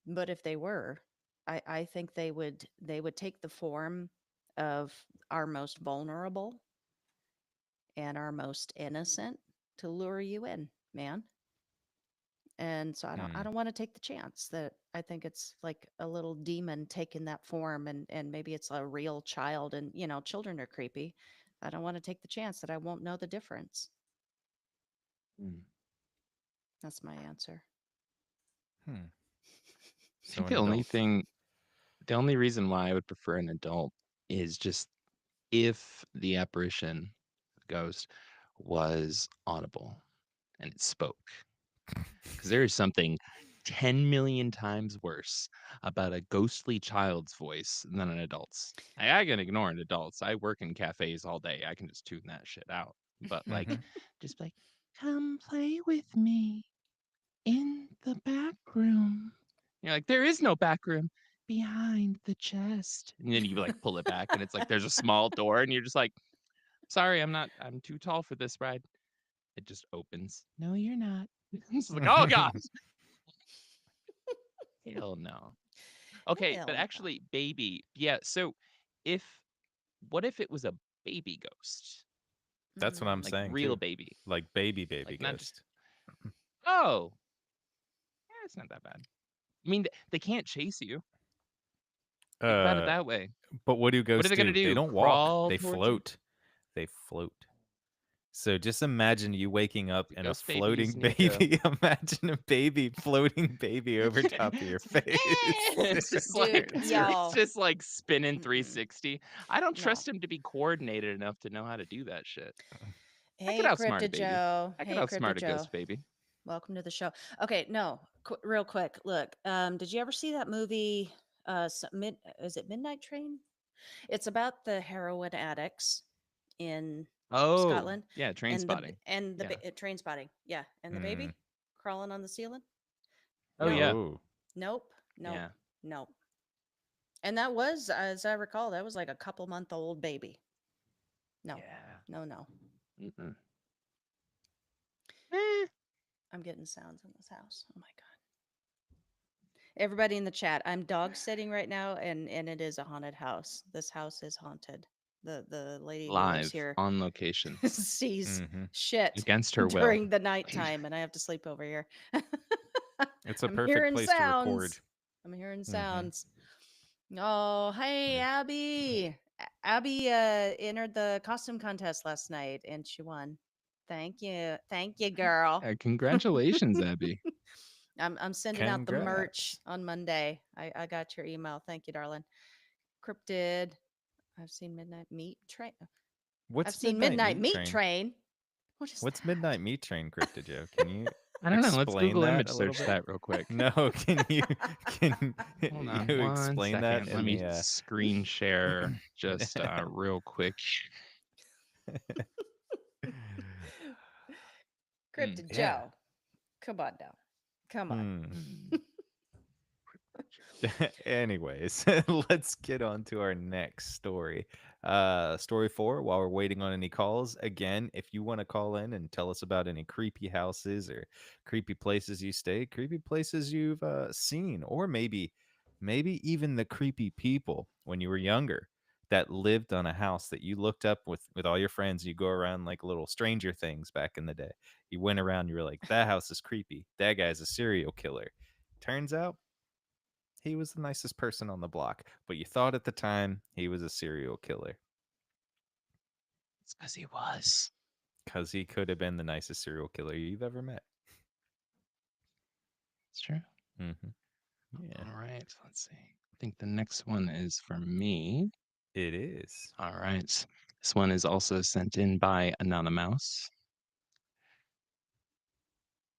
But if they were, I think they would take the form of our most vulnerable and our most innocent to lure you in, man. And so I Hmm. don't want to take the chance that I think it's like a little demon taking that form, and maybe it's a real child, and children are creepy. I don't want to take the chance that I won't know the difference. mm. That's my answer. Hmm. I So think an adult. the only reason why I would prefer an adult is just if the apparition ghost was audible and it spoke. Because there is something 10 million times worse about a ghostly child's voice than an adult's. I can ignore an adult's. I work in cafes all day. I can just tune that shit out. But like, Mhm. just like, come play with me in the back room. You're like, there is no back room behind the chest. And then you like pull it back and it's like there's a small door and you're just like, sorry, I'm too tall for this ride. It just opens. No, you're not. It's like, oh gosh. Hell no. Okay, Hell but no. actually, baby, yeah. So, if what if it was a baby ghost, That's what I'm Mm. like saying real too. baby, Like baby like not just ghost. oh, yeah, it's not that bad. I mean, they can't chase you. Think about it Uh, that way. but what do What are ghosts they gonna do? They do? don't walk. Crawl They towards you? float. They float. So just imagine you waking up The in a ghost babies floating need to. baby. Imagine a baby floating baby over top of your face. It's just Dude, like it's y'all. just like spinning Mm-mm. 360. I don't No. trust him to be coordinated enough to know how to do that shit. I could Hey, outsmart a Cryptid baby. Joe. I could Hey, outsmart Cryptid a Joe. ghost baby. Welcome to the show. Okay, no, real quick. Look, did you ever see that movie? Is it Midnight Train? It's about the heroin addicts in Oh, Scotland, yeah, train and spotting. Yeah. train spotting. Yeah, and the Hmm. baby crawling on the ceiling. Oh No, yeah. Oh. nope, nope, Yeah. nope. And that was, as I recall, that was like a couple-month-old baby. No, Yeah. no, no. Mm-mm. Eh, I'm getting sounds in this house. Oh my god. Everybody in the chat, I'm dog sitting right now, and it is a haunted house. This house is haunted. The lady who lives live here on location sees Hmm. shit against her will. during the nighttime, and I have to sleep over here. It's a I'm perfect hearing place to record. sounds. I'm hearing Hmm. sounds. Oh, hey, Abby. Abby entered the costume contest last night, and she won. Thank you, girl. Congratulations, Abby. I'm sending out the merch Congrats. on Monday. I got your email. Thank you, darling. Cryptid. I've seen Midnight Meat Train. I've What's seen Midnight Midnight Meat Meat Train? Train. What is What's that? Midnight Meat Train, Crypto Joe? Can you I don't know. Let's explain Google that image a little search bit? that real quick. No, can Hold on you one explain that second. Let in me the screen share just real quick. Hmm. Cryptid Yeah. Joe. Come on now. Come on. Hmm. Hmm. Anyways, let's get on to our next story. Story 4, while we're waiting on any calls, again, if you want to call in and tell us about any creepy houses or creepy places you stay, creepy places you've seen, or maybe even the creepy people when you were younger that lived on a house that you looked up with all your friends. You go around like little Stranger Things back in the day. You went around, you were like, that house is creepy. That guy's a serial killer. Turns out he was the nicest person on the block, but you thought at the time he was a serial killer It's because he was. because he could have been the nicest serial killer you've ever met. It's true. Hmm. Yeah, All right. Let's see. I think the next one is for me. it is. All right. This one is also sent in by Anonymous.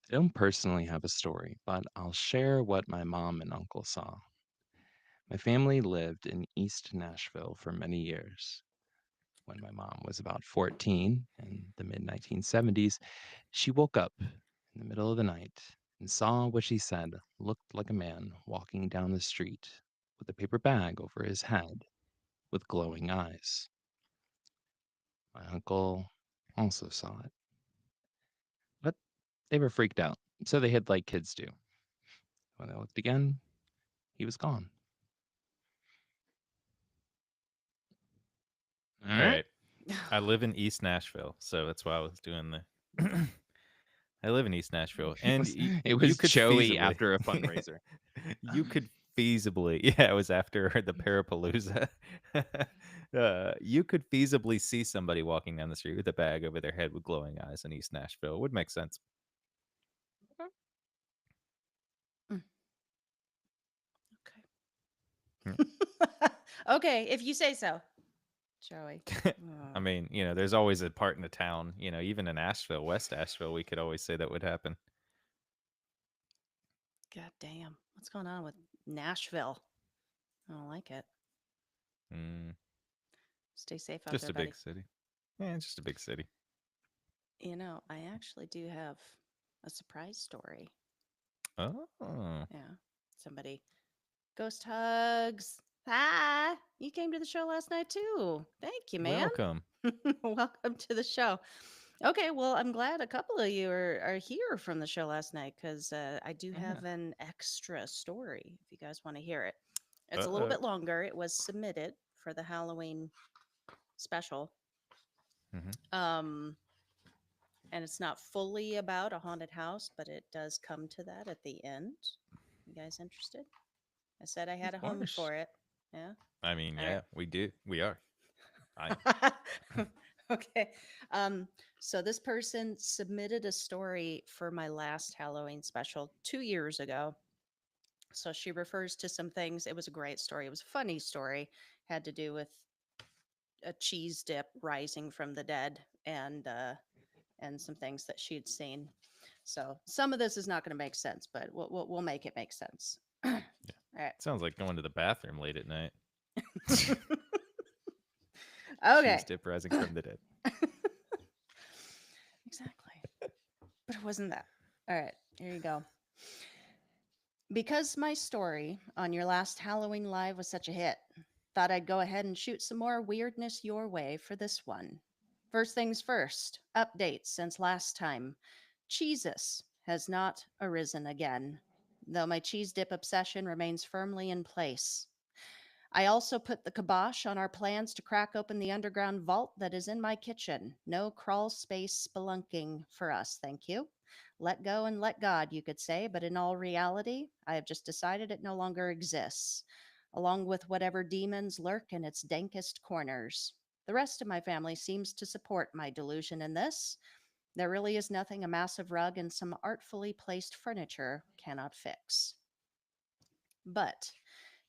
I don't personally have a story, but I'll share what my mom and uncle saw. My family lived in East Nashville for many years. When my mom was about 14 in the mid 1970s, she woke up in the middle of the night and saw what she said looked like a man walking down the street with a paper bag over his head with glowing eyes. My uncle also saw it, but they were freaked out, so they hid like kids do. When they looked again, he was gone. All All right. right. I live in East Nashville, so that's why I was doing the. I live in East Nashville, It and was it you was could Joey feasibly, after a fundraiser. you could feasibly, yeah, it was after the Parapalooza. You could feasibly see somebody walking down the street with a bag over their head with glowing eyes in East Nashville. It would make sense. Mm, Yeah. okay. Okay, if you say so. Joey. I Oh, mean, there's always a part in the town, even in Asheville, West Asheville, we could always say that would happen. God damn. What's going on with Nashville? I don't like it. Mm, Stay safe out just there, a big buddy. city. Yeah, it's just a big city. I actually do have a surprise story. Oh, Yeah. Somebody, ghost hugs. Hi. You came to the show last night too. Thank you, man. welcome. Welcome to the show. Okay, well, I'm glad a couple of you are here from the show last night because I do Yeah. have an extra story if you guys want to hear it. It's a little Uh-oh. bit longer. It was submitted for the Halloween special. Hmm. Um, and it's not fully about a haunted house, but it does come to that at the end. You guys interested? I said I had Of a home course. for it. Yeah. I mean, All right. yeah, we do. We are. I am. Okay. Um, so this person submitted a story for my last Halloween special 2 years ago. So she refers to some things. It was a great story. It was a funny story. Had to do with a cheese dip rising from the dead and some things that she'd seen. So some of this is not going to make sense, but we'll make it make sense. All Yeah. right. Sounds like going to the bathroom late at night. Cheese Okay. dip rising from the dead. Exactly. But it wasn't that. All right. Here you go. Because my story on your last Halloween live was such a hit, thought I'd go ahead and shoot some more weirdness your way for this one. First things first, updates since last time. Jesus has not arisen again, though my cheese dip obsession remains firmly in place. I also put the kibosh on our plans to crack open the underground vault that is in my kitchen. No crawl space spelunking for us, thank you. Let go and let God, you could say, but in all reality, I have just decided it no longer exists, along with whatever demons lurk in its dankest corners. The rest of my family seems to support my delusion in this. There really is nothing a massive rug and some artfully placed furniture cannot fix. But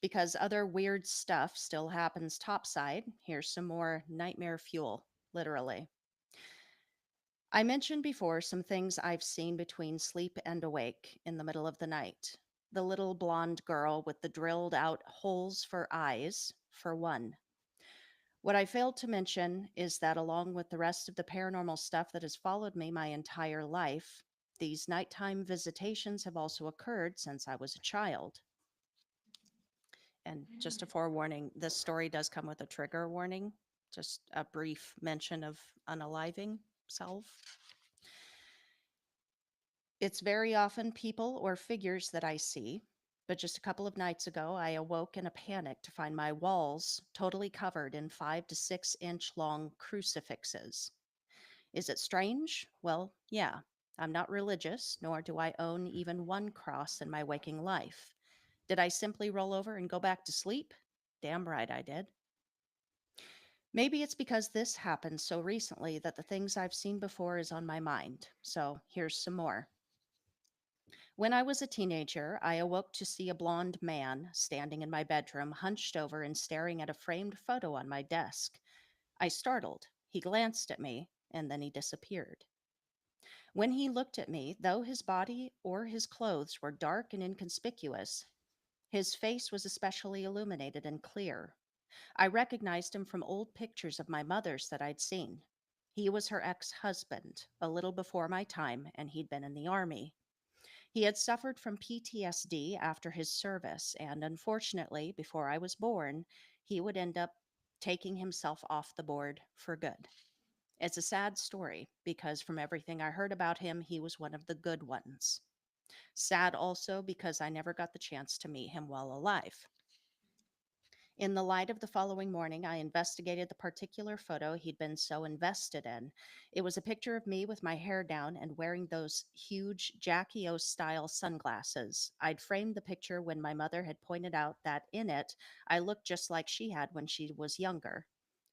because other weird stuff still happens topside, here's some more nightmare fuel, literally. I mentioned before some things I've seen between sleep and awake in the middle of the night. The little blonde girl with the drilled out holes for eyes, for one. What I failed to mention is that, along with the rest of the paranormal stuff that has followed me my entire life, these nighttime visitations have also occurred since I was a child. And just a forewarning, this story does come with a trigger warning, just a brief mention of unaliving self. It's very often people or figures that I see, but just a couple of nights ago, I awoke in a panic to find my walls totally covered in 5 to 6 inch long crucifixes. Is it strange? Well, yeah. I'm not religious, nor do I own even one cross in my waking life. Did I simply roll over and go back to sleep? Damn right I did. Maybe it's because this happened so recently that the things I've seen before is on my mind. So here's some more. When I was a teenager, I awoke to see a blond man standing in my bedroom, hunched over and staring at a framed photo on my desk. I startled. He glanced at me, and then he disappeared. When he looked at me, though his body or his clothes were dark and inconspicuous, his face was especially illuminated and clear. I recognized him from old pictures of my mother's that I'd seen. He was her ex husband, a little before my time, and he'd been in the army. He had suffered from PTSD after his service, and unfortunately, before I was born, he would end up taking himself off the board for good. It's a sad story because from everything I heard about him, he was one of the good ones. Sad also because I never got the chance to meet him while alive. In the light of the following morning, I investigated the particular photo he'd been so invested in. It was a picture of me with my hair down and wearing those huge Jackie O style sunglasses. I'd framed the picture when my mother had pointed out that in it, I looked just like she had when she was younger.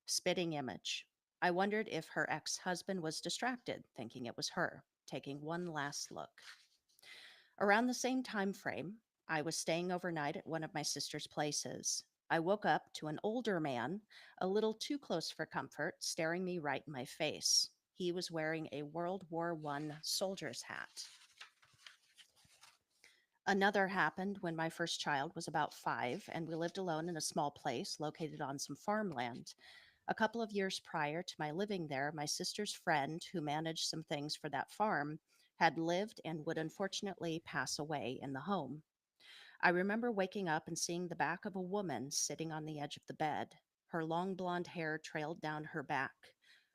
Spitting image. I wondered if her ex husband was distracted, thinking it was her, taking one last look. Around the same time frame, I was staying overnight at one of my sister's places. I woke up to an older man, a little too close for comfort, staring me right in my face. He was wearing a World War I soldier's hat. Another happened when my first child was about 5, and we lived alone in a small place located on some farmland. A couple of years prior to my living there, my sister's friend, who managed some things for that farm, had lived and would unfortunately pass away in the home. I remember waking up and seeing the back of a woman sitting on the edge of the bed. Her long blonde hair trailed down her back.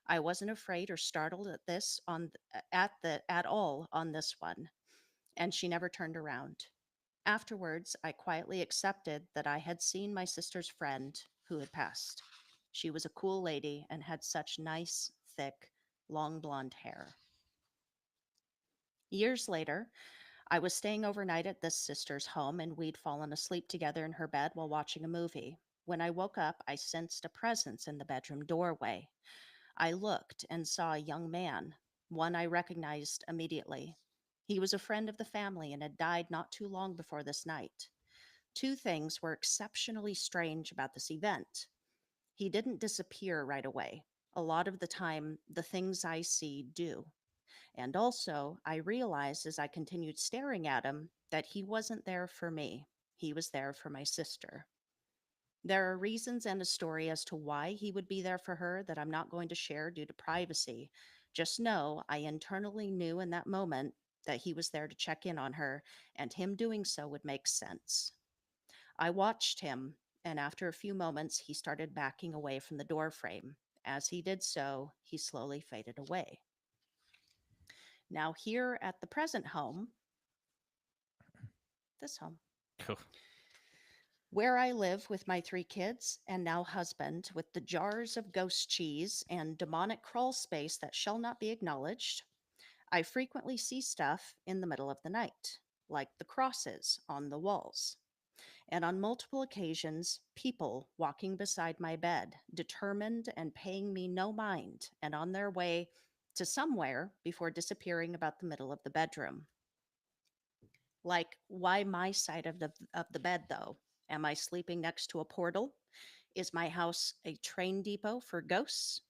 I wasn't afraid or startled at this on at all on this one, and she never turned around. Afterwards, I quietly accepted that I had seen my sister's friend who had passed. She was a cool lady and had such nice, thick, long blonde hair. Years later, I was staying overnight at this sister's home, and we'd fallen asleep together in her bed while watching a movie. When I woke up, I sensed a presence in the bedroom doorway. I looked and saw a young man, one I recognized immediately. He was a friend of the family and had died not too long before this night. Two things were exceptionally strange about this event. He didn't disappear right away. A lot of the time, the things I see do. And also, I realized as I continued staring at him that he wasn't there for me. He was there for my sister. There are reasons and a story as to why he would be there for her that I'm not going to share due to privacy. Just know I internally knew in that moment that he was there to check in on her, and him doing so would make sense. I watched him, and after a few moments, he started backing away from the door frame. As he did so, he slowly faded away. Now, here at the present home, this home, Cool. where I live with my 3 kids and now husband, with the jars of ghost cheese and demonic crawl space that shall not be acknowledged, I frequently see stuff in the middle of the night, like the crosses on the walls. And on multiple occasions, people walking beside my bed, determined and paying me no mind, and on their way to somewhere before disappearing about the middle of the bedroom. Like, why my side of the bed though? Am I sleeping next to a portal? Is my house a train depot for ghosts?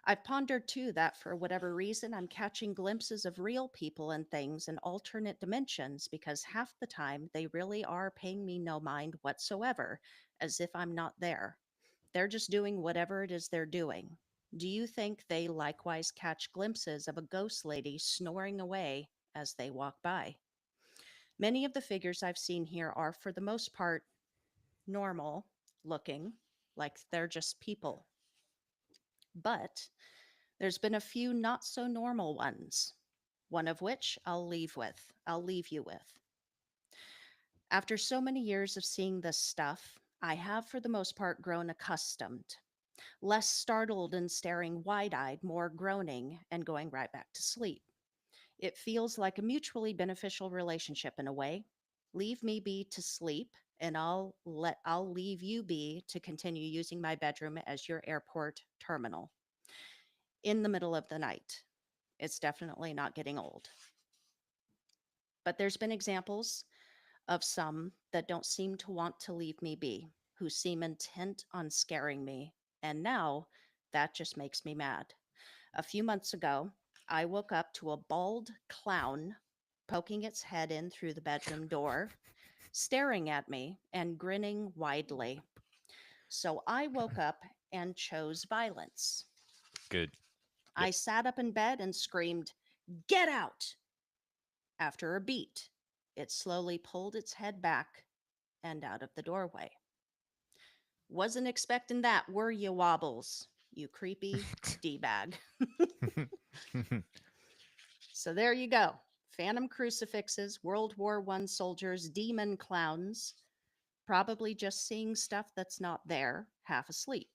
I've pondered too that for whatever reason, I'm catching glimpses of real people and things in alternate dimensions because half the time they really are paying me no mind whatsoever, as if I'm not there. They're just doing whatever it is they're doing. Do you think they likewise catch glimpses of a ghost lady snoring away as they walk by? Many of the figures I've seen here are, for the most part, normal looking, like they're just people. But there's been a few not so normal ones, one of which I'll leave you with. After so many years of seeing this stuff, I have for the most part grown accustomed, less startled and staring wide eyed, more groaning and going right back to sleep. It feels like a mutually beneficial relationship in a way. Leave me be to sleep, and I'll leave you be to continue using my bedroom as your airport terminal in the middle of the night. It's definitely not getting old. But there's been examples of some that don't seem to want to leave me be, who seem intent on scaring me. And now that just makes me mad. A few months ago, I woke up to a bald clown poking its head in through the bedroom door, staring at me and grinning widely. So I woke up and chose violence. Good. I Yep. sat up in bed and screamed, "Get out!" After a beat, it slowly pulled its head back and out of the doorway. Wasn't expecting that, were you, Wobbles? You creepy D bag. So there you go. Phantom crucifixes, World War I soldiers, demon clowns, probably just seeing stuff that's not there, half asleep.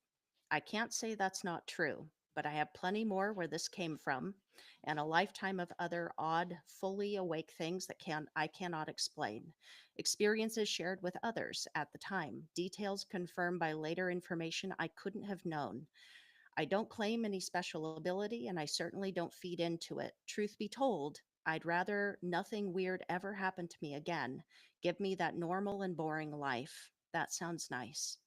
I can't say that's not true, but I have plenty more where this came from, and a lifetime of other odd, fully awake things that I cannot explain. Experiences shared with others at the time, details confirmed by later information I couldn't have known. I don't claim any special ability, and I certainly don't feed into it. Truth be told, I'd rather nothing weird ever happen to me again. Give me that normal and boring life. That sounds nice.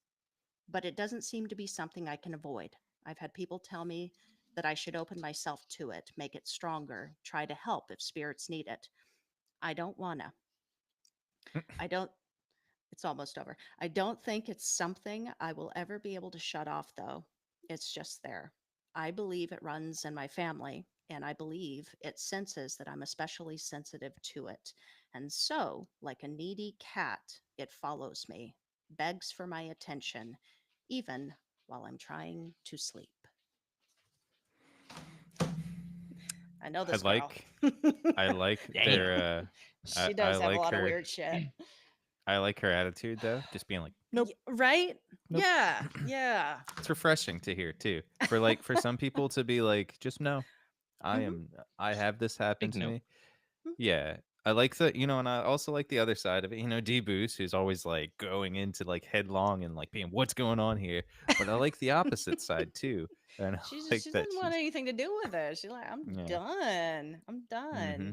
but it doesn't seem to be something I can avoid. I've had people tell me that I should open myself to it, make it stronger, try to help if spirits need it. I don't want to. I don't, it's almost over. I don't think it's something I will ever be able to shut off, though. It's just there. I believe it runs in my family, and I believe it senses that I'm especially sensitive to it. And so, like a needy cat, it follows me, begs for my attention, even while I'm trying to sleep. I know I this girl. like I like Damn. their She I does have a like lot of her weird shit. I like her attitude though, just being like, "Nope, Right? nope." Yeah. Yeah. It's refreshing to hear too. For like for some people to be like, "Just no. Hmm. I have this happen Big to nope. me." Yeah. I like the, and I also like the other side of it. D Boost, who's always like going into like headlong and like being, what's going on here? But I like the opposite side too. And I She like that doesn't want she's, anything to do with it. She's like, I'm yeah. done. I'm Mm-hmm.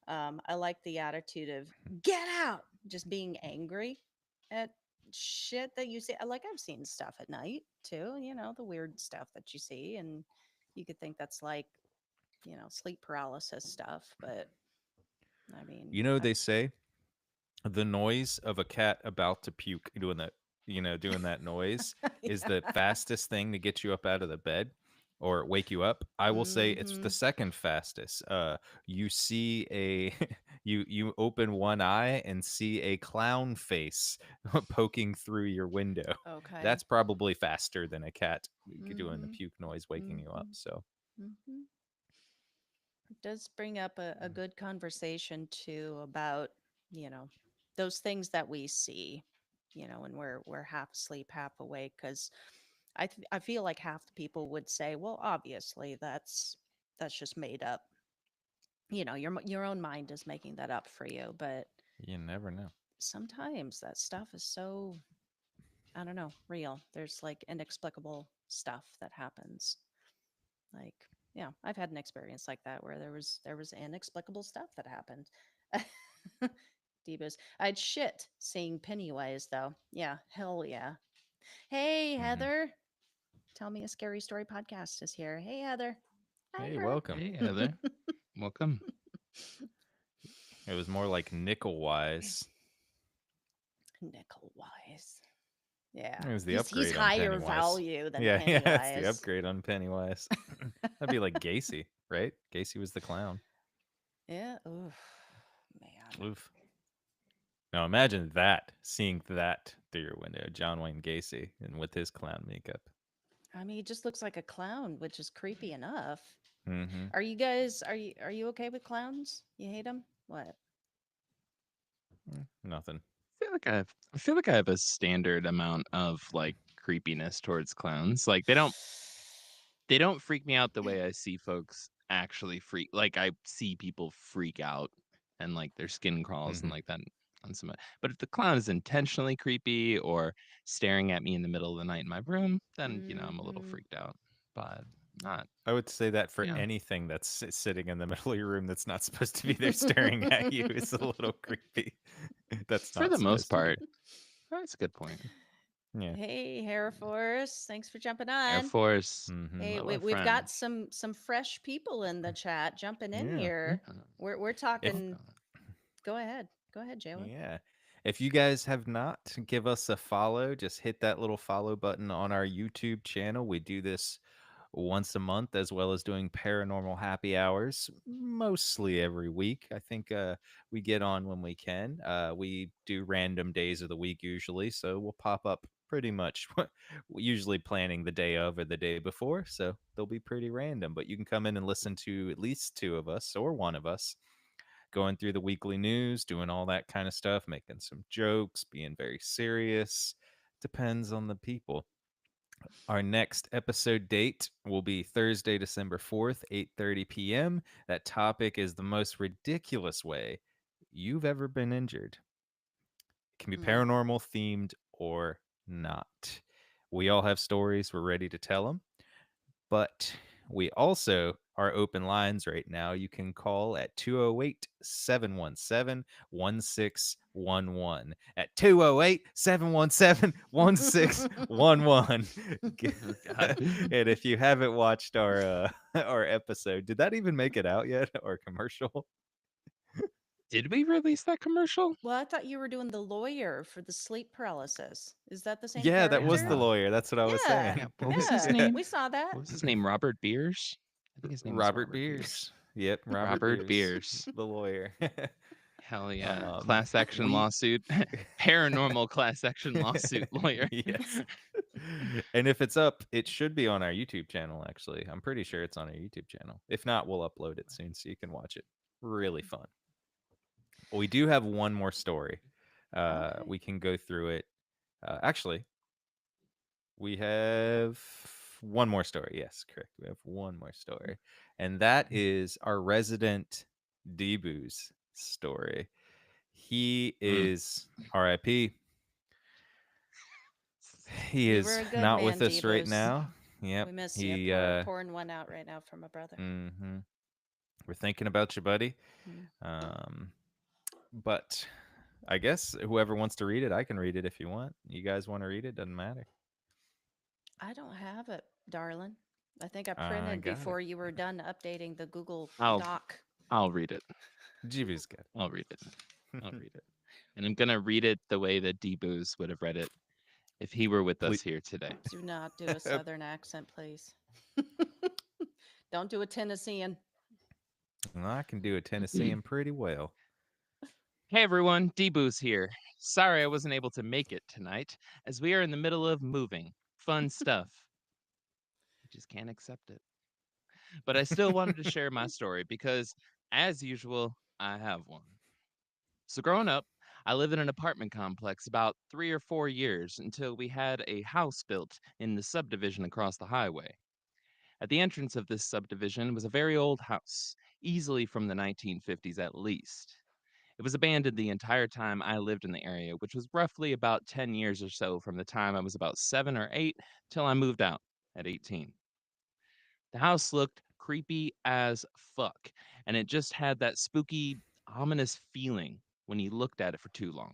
done. I like the attitude of get out, just being angry at shit that you see. Like I've seen stuff at night too, the weird stuff that you see, and you could think that's like, sleep paralysis stuff, but I mean, They say the noise of a cat about to puke doing that noise is yeah. the fastest thing to get you up out of the bed or wake you up. I will say it's the Hmm. second fastest. You see a you open one eye and see a clown face poking through your window. Okay. That's probably faster than a cat doing the Hmm. puke noise waking you up. Hmm. So Hmm. It does bring up a good conversation too about, you know, those things that we see, when we're half asleep, half awake. Because I feel like half the people would say, well, obviously that's just made up. Your own mind is making that up for you. But you never know. sometimes that stuff is so, I don't know, real. There's like inexplicable stuff that happens. Like, yeah, I've had an experience like that where there was inexplicable stuff that happened. Divas. I'd shit seeing Pennywise though. Yeah, hell yeah. Hey Hmm. Heather, tell me a scary story podcast is here. Hey Heather. Hi Hey, welcome. Hey, her. Heather. Welcome. It was more like nickel wise. Nickel Wise. Yeah. It was the He's upgrade on higher Pennywise. value than Yeah, yeah, it's the Pennywise. upgrade on Pennywise. That'd be like Gacy, right? Gacy was the clown. Yeah. Oof. Man. Oof. Now imagine that, seeing that through your window, John Wayne Gacy, and with his clown makeup. I mean, he just looks like a clown, which is creepy enough. Mm-hmm. Are you okay with clowns? You hate them? What? Nothing. I feel like I have a standard amount of like creepiness towards clowns. Like they don't freak me out the way I see folks actually freak. Like I see people freak out and like their skin crawls and Mm-hmm. like that on some. But if the clown is intentionally creepy or staring at me in the middle of the night in my room, then I'm a little Mm-hmm. freaked out. But not, I would say that for yeah, anything that's sitting in the middle of your room that's not supposed to be there staring at you is a little creepy. That's for not the most supposed to be. part. That's a good point. Yeah. Hey, Hair Force, thanks for jumping Air on. Force, Mm-hmm. Hey, hello, we've got friend. some fresh people in the chat jumping in Yeah. Yeah, here. We're If talking. Go ahead, Jalen. Yeah. If you guys have not, give us a follow. Just hit that little follow button on our YouTube channel. We do this once a month, as well as doing paranormal happy hours mostly every week. I think we get on when we can. We do random days of the week usually, so we'll pop up pretty much usually planning the day of or the day before, so they'll be pretty random, but you can come in and listen to at least two of us or one of us going through the weekly news, doing all that kind of stuff, making some jokes, being very serious. Depends on the people. Our next episode date will be Thursday, December 4th, 8:30 p.m. That topic is the most ridiculous way you've ever been injured. It can be Mm. paranormal themed or not. We all have stories, we're ready to tell them, but We also are open lines right now. You can call at 208-717-1611. At 208-717-1611. Oh God. And if you haven't watched our our episode, did that even make it out yet? Or commercial? Did we release that commercial? Well, I thought you were doing the lawyer for the sleep paralysis. Is that the same Yeah, that was the character? Yeah. lawyer. That's what I was Yeah. Yeah. saying. What was his Yeah. name? We saw that. What was his name? Robert Beers? I think his name was Robert Robert Beers. Beers. Yep, Robert Robert Beers, Beers. the lawyer. Hell yeah. Class action We lawsuit. Paranormal class action lawsuit lawyer. yes. And if it's up, it should be on our YouTube channel, actually. I'm pretty sure it's on our YouTube channel. If not, we'll upload it soon so you can watch it. Really fun. We do have one more story. Okay. We can go through it. Actually, we have one more story. Yes, correct. We have one more story. And that is our resident Debu's story. He Mm. is RIP. He You is were a good not man, with us right Debus. now. Yep. We miss He you. Pouring one out right now from a brother. we're thinking about you, buddy. Mm. But I guess whoever wants to read it, I can read it if you want. You guys want to read it? Doesn't matter. I don't have it, darling. I think I I printed got it. before you were done updating the Google I'll Doc. I'll read it. Jibu's good. I'll read it. I'll read it. And I'm gonna read it the way that D-Booze would have read it if he were with us Ple- here today. Do not do a southern accent, please. Don't do a Tennessean. Well, I can do a Tennessean pretty well. Hey everyone, D-Booze here. Sorry I wasn't able to make it tonight, as we are in the middle of moving. Fun stuff. I just can't accept it. But I still wanted to share my story because, as usual, I have one. So growing up, I lived in an apartment complex about 3 or 4 years until we had a house built in the subdivision across the highway. At the entrance of this subdivision was a very old house, easily from the 1950s at least. It was abandoned the entire time I lived in the area, which was roughly about 10 years or so from the time I was about 7 or 8 till I moved out at 18. The house looked creepy as fuck, and it just had that spooky, ominous feeling when you looked at it for too long.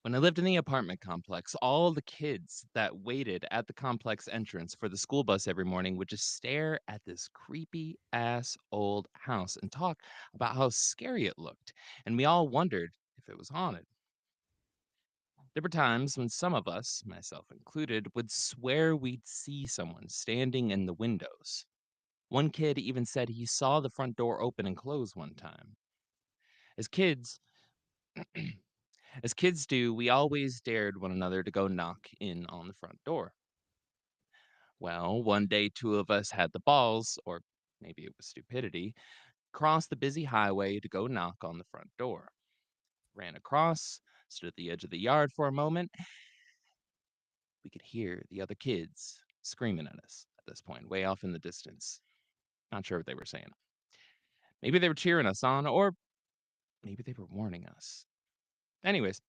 When I lived in the apartment complex, all the kids that waited at the complex entrance for the school bus every morning would just stare at this creepy ass old house and talk about how scary it looked, and we all wondered if it was haunted. There were times when some of us, myself included, would swear we'd see someone standing in the windows. One kid even said he saw the front door open and close one time. As kids, as kids do, we always dared one another to go knock in on the front door. Well, one day two of us had the balls, or maybe it was stupidity, cross the busy highway to go knock on the front door. Ran across, stood at the edge of the yard for a moment. We could hear the other kids screaming at us at this point, way off in the distance. Not sure what they were saying. Maybe they were cheering us on, or maybe they were warning us. Anyways,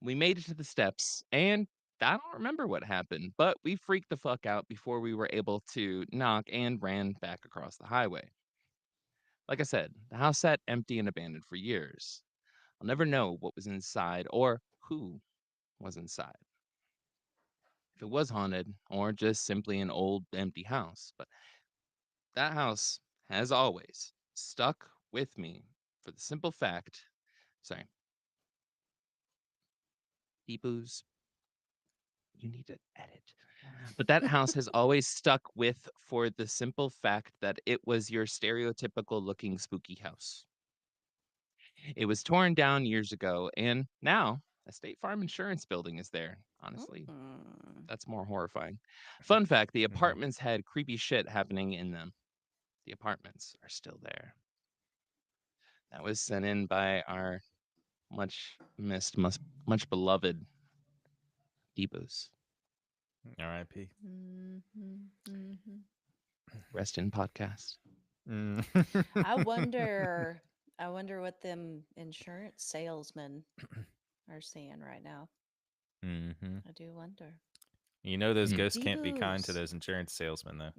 we made it to the steps, and I don't remember what happened, but we freaked the fuck out before we were able to knock and ran back across the highway. Like I said, the house sat empty and abandoned for years. I'll never know what was inside or who was inside. If it was haunted or just simply an old empty house, but that house has always stuck with me for the simple fact, sorry, Deepoos, you need to edit. But that house has always stuck with for the simple fact that it was your stereotypical looking spooky house. It was torn down years ago, and now a State Farm insurance building is there. Honestly, Mm. that's more horrifying. Fun fact, the Mhm. apartments had creepy shit happening in them. The apartments are still there. That was sent in by our much missed, much beloved Deepos. R.I.P. Mhm, mhm. Rest in podcast. Mm. I wonder. I wonder what them insurance salesmen are seeing right now. Mhm. I do wonder. You know those Mhm. ghosts can't be kind to D-Boos. those insurance salesmen, though.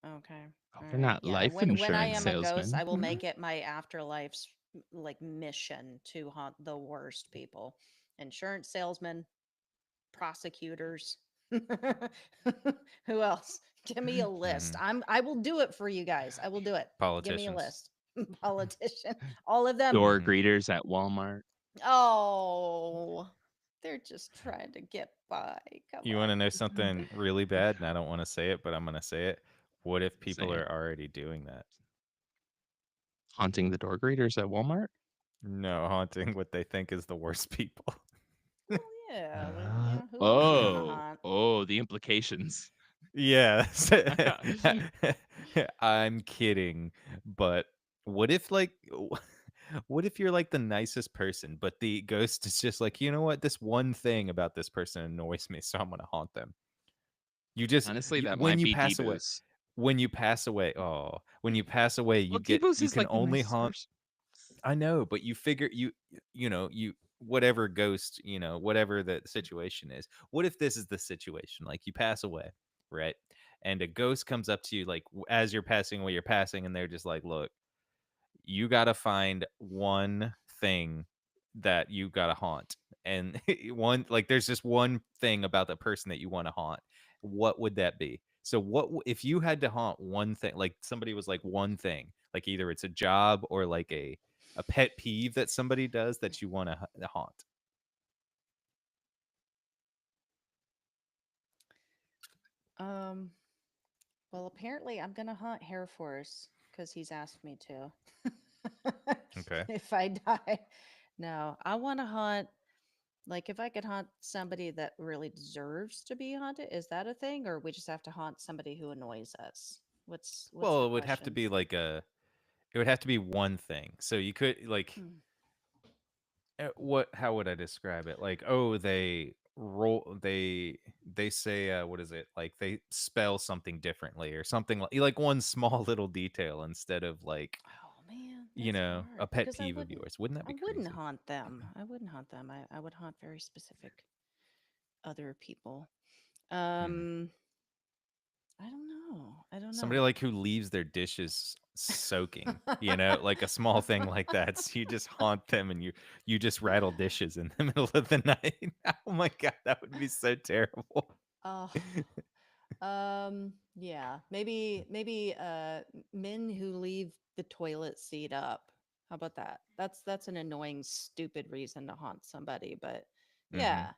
Okay. Oh, All they're right. not Yeah. life When I insurance am a ghost, salesmen. I will make it my afterlife's like mission to haunt the worst people. Insurance salesmen, prosecutors. Who else? Give me a list. Mhm. I will do it for you guys. I will do it. Give me a Politicians. list. Politician. All of them. Door Mhm. greeters at Walmart. Oh, they're just trying to get by. Come You on. wanna know something really bad, and I don't wanna say it, but I'm gonna say it? What if Say people it. are already doing that? Haunting the door greeters at Walmart. No, haunting what they think is the worst people. Well, yeah. Yeah. Who else you gonna Oh, haunt? the implications. Yeah. I'm kidding, but what if, like what if you're, like, the nicest person, but the ghost is just like, "You know what? This one thing about this person annoys me, so I'm gonna haunt them." You just Honestly, that when might you be pass away Debu's. when you pass away, Well, Debu's you is can like the only nicest haunt. person. I know, but you figure you know, you whatever ghost, whatever the situation is. What if this is the situation? Like you pass away, right? And a ghost comes up to you like as you're passing away, you're passing, and they're just like, "Look, you got to find one thing that you got to haunt." And one like there's just one thing about the person that you want to haunt. What would that be? So if you had to haunt one thing, like somebody was like one thing, like either it's a job or like a pet peeve that somebody does that you want to haunt. Um. Well, apparently, I'm gonna hunt Hair Force because he's asked me to. Okay. If I die, no, I want to hunt. Like, if I could haunt somebody that really deserves to be haunted, is that a thing, or we just have to haunt somebody who annoys us? What's the Well, it would have to question? be like it would have to be one thing. So you could like Hmm. what how would I describe it? Like, oh, they say what is it? Like they spell something differently or something like one small little detail instead of like, Oh man, that's a hard pet because peeve of yours. Wouldn't that I be wouldn't crazy? haunt them. I wouldn't haunt them. I would haunt very specific other people. Hmm. Um, I don't know. I don't Somebody know. like who leaves their dishes soaking, like a small thing like that. So you just haunt them and you just rattle dishes in the middle of the night. Oh my god, that would be so terrible. Oh, yeah. Maybe men who leave the toilet seat up. How about that? That's an annoying, stupid reason to haunt somebody, but Hmm. yeah.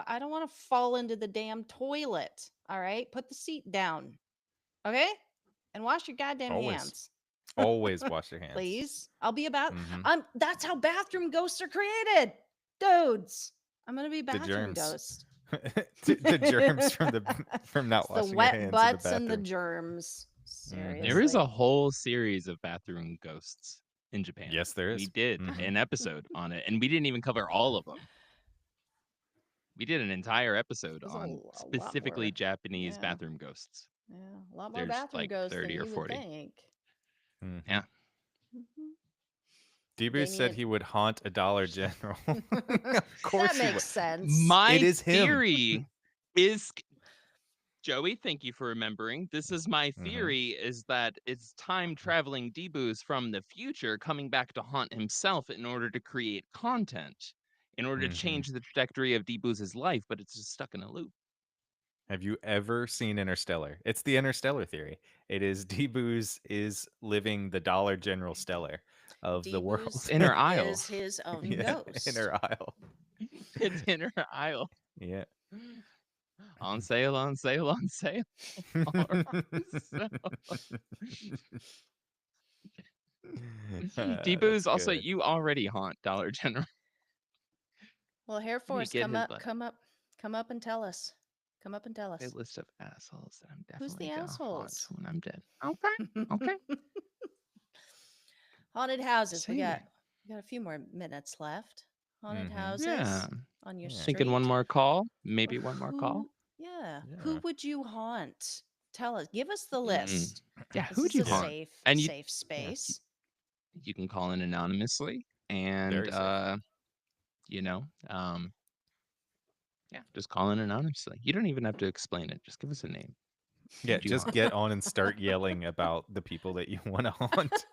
I don't want to fall into the damn toilet. All right? Put the seat down. Okay? And wash your goddamn Always, hands. always wash your hands. Please. I'll be about Hmm. that's how bathroom ghosts are created. Dudes. I'm going to be The bathroom germs, ghost. the germs from not It's the washing your wet hands in the butts and the bathroom. germs. Hmm. There is a Seriously. whole series of bathroom ghosts in Japan. Yes, there We is. did Hmm. an episode on it, and we didn't even cover all of them. We did an entire episode There's on a lot specifically more. Japanese Yeah. bathroom ghosts. Yeah. A lot more There's bathroom like ghosts than 30 or you would 40. think. Hmm. Yeah. Mhm. Debu said Damien. he would haunt a Dollar General. Of That course he would. makes sense. It My is him. theory is Joey, thank you for remembering. This is my Hmm. theory is that it's time traveling Debus from the future coming back to haunt himself in order to create content, in order to Hmm. change the trajectory of Debus' life, but it's just stuck in a loop. Have you ever seen Interstellar? It's the Interstellar theory. It is Debu's is living the Dollar General Stellar of the It's Debu's world. inner aisle. is his own Yeah, ghost. inner aisle. It's inner aisle. Yeah. On sale, on sale, on sale. All right. So, Debus, That's also, good. you already haunt Dollar General. Well, Hair You Force, get his butt. come up and tell us. Come up and tell A us. list of assholes that I'm Who's the definitely gonna haunt assholes? when I'm dead. Okay. Okay. Haunted houses. Say it. We got a few more minutes left. Haunted Hmm. Yeah. houses on your Yeah. Thinking one street. more call. Maybe one more call. Yeah. Who Yeah. would you haunt? Tell us. Give us the Mm. list. Yeah, This who'd is you a Yeah. haunt? And safe Yeah. space. you can call in anonymously and Very safe. you know, um Yeah, just call in anonymously. You don't even have to explain it. Just give us a name. Who Yeah, would you just haunt? get on and start yelling about the people that you want to haunt.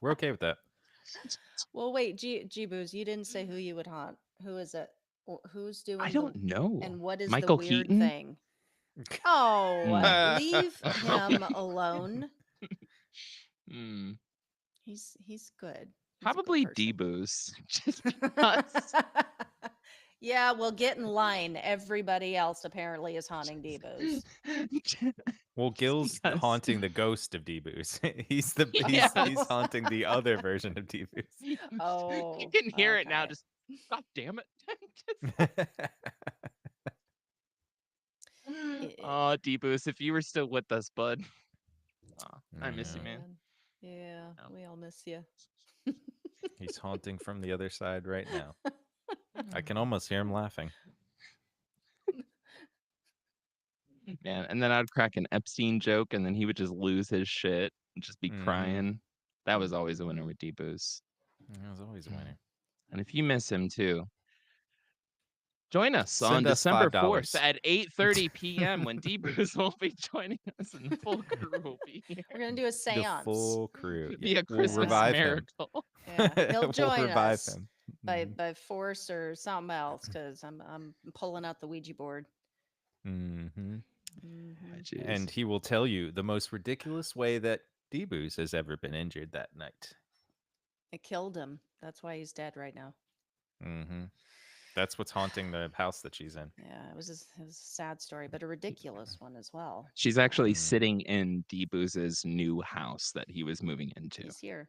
We're okay with that. Well, wait, G Booze, you didn't say who you would haunt. Who is it? Who's I doing the don't know. and what is the Michael weird Keaton? thing? Oh, Mm. leave him alone. Mm. He's good. He's a good Probably person. D-Booze. Just because. Yeah, well, get in line. Everybody else apparently is haunting Debo's. Well, Gil's Yes. haunting the ghost of Deboos. Yes. He's haunting the other version of Deboos. You Oh, can hear it now. okay. Just, God damn it. I- Oh, D-Booze, if you were still with us, bud. Aw, I miss you, Yeah. man. Yeah, Oh. we all miss you. He's haunting from the other side right now. I can almost hear him laughing. Man, and then I'd crack an Epstein joke, and then he would just lose his shit and just be Mhm. crying. That was always a winner with D-Booze. He was always a winner. And if you miss him too, join us on Send us December 4th $5. at 8:30 p.m. when D-Booze will be joining us and the full crew will be here. We're gonna do a The seance full crew. It'll be a We'll Christmas revive him. miracle. Yeah, he'll We'll join revive us him. by force or something else because I'm pulling out the Ouija board. Mm-hmm. Ah, And jeez. he will tell you the most ridiculous way that Deboos has ever been injured that night. It killed him. That's why he's dead right now. Mm-hmm. That's what's haunting the house that she's in. Yeah, it was a sad story, but a ridiculous one as well. She's actually Mm. sitting in D-Booze's new house that he was moving into. He's here.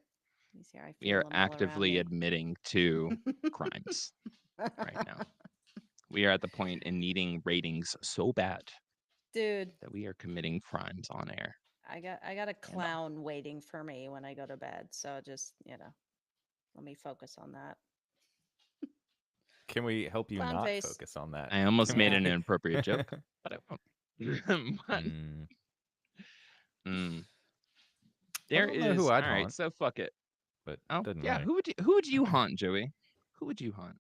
He's here. I We feel are him all around actively me. admitting to crimes right now. We are at the point in needing ratings so bad Dude, that we are committing crimes on air. I got a clown waiting for me when I go to bed. So just, let me focus on that. Can we help you Clown not face. focus on that? I almost Can made we- an inappropriate joke, but I won't. But, Mm. mm. I There don't know is. who All I'd right, haunt, so fuck it. but Oh, doesn't yeah. matter. Who would you haunt, Joey? Who would you haunt?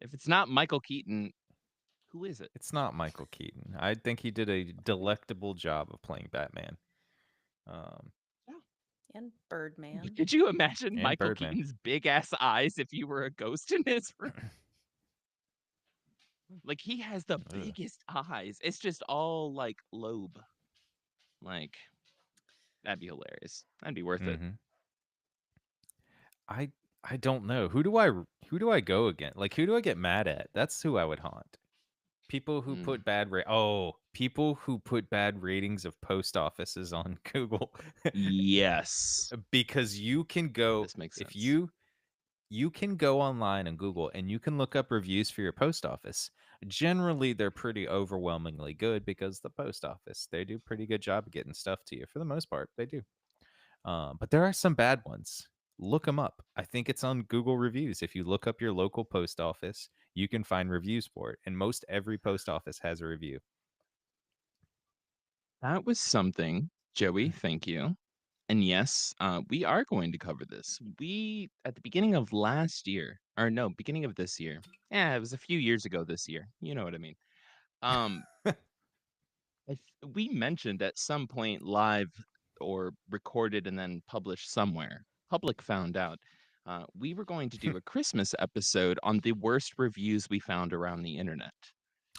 If it's not Michael Keaton, who is it? It's not Michael Keaton. I think he did a delectable job of playing Batman. Um, And Birdman. Could you imagine And Michael Birdman. Keaton's big ass eyes if you were a ghost in his room? Like he has the Ugh. biggest eyes. It's just all like lobe. Like that'd be hilarious. That'd be worth it. Mhm. I don't know. Who do I go against? Like who do I get mad at? That's who I would haunt. People who Mm. put people who put bad ratings of post offices on Google. Yes. Because you can go This makes if sense. you can go online and Google and you can look up reviews for your post office. Generally, they're pretty overwhelmingly good because the post office, they do a pretty good job of getting stuff to you for the most part. They do. But there are some bad ones. Look them up. I think it's on Google reviews. If you look up your local post office, you can find reviews for it. And most every post office has a review. That was something, Joey. Thank you. And yes, we are going to cover this. We at the beginning of last year, or no, beginning of this year. Yeah, it was a few years ago this year. You know what I mean. Um, we mentioned at some point live or recorded and then published somewhere. Public found out. We were going to do a Christmas episode on the worst reviews we found around the internet.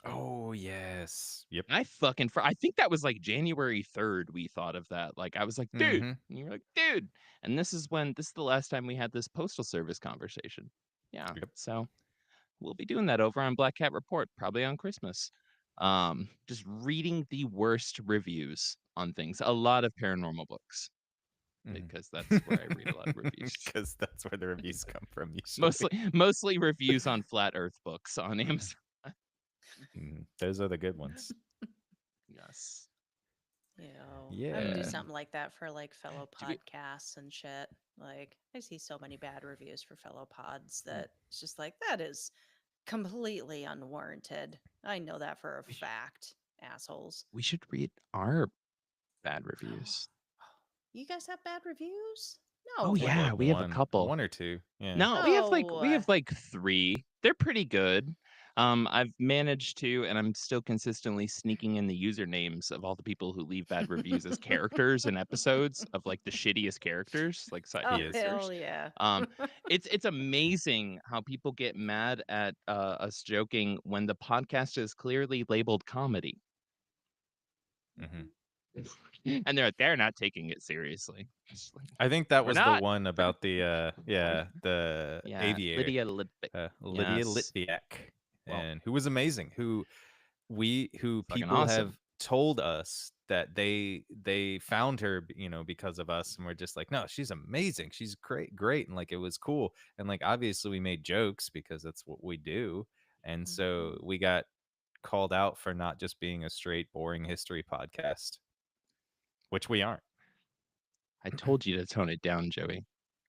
Oh, yes. Yep. I think that was like January 3rd we thought of that. Like I was like, dude. Mhm. And you were like, dude. And this is the last time we had this postal service conversation. Yeah. Yep. So we'll be doing that over on Black Cat Report, probably on Christmas. Just reading the worst reviews on things. A lot of paranormal books. Because that's where I read a lot of reviews. Because that's where the reviews come from usually. Mostly reviews on flat earth books on Amazon. Those are the good ones. Yes. I would do Yeah. something like that for like fellow Do we- podcasts and shit. Like I see so many bad reviews for fellow pods that it's just like that is completely unwarranted. I know that for a fact, assholes. We should read our bad reviews. You guys have bad reviews? Oh, No. yeah, we have a couple. One or two. Yeah. No, we have like 3. They're pretty good. I've managed to, and I'm still consistently sneaking in the usernames of all the people who leave bad reviews as characters in episodes of like the shittiest characters, like side Oh He is. characters. hell yeah. Um, it's amazing how people get mad at us joking when the podcast is clearly labeled comedy, Mhm. and they're not taking it seriously. It's like, I think that we're was the not. one about the the Yeah, aviator, Lydia Lidbeck. Lydia Yes. Litviak, Well, and who was amazing. Who fucking people awesome. have told us that they found her, because of us, and we're just like, no, she's amazing, she's great, and like it was cool, and like obviously we made jokes because that's what we do, and so Mhm. we got called out for not just being a straight boring history podcast, which we aren't. I told you to tone it down, Joey.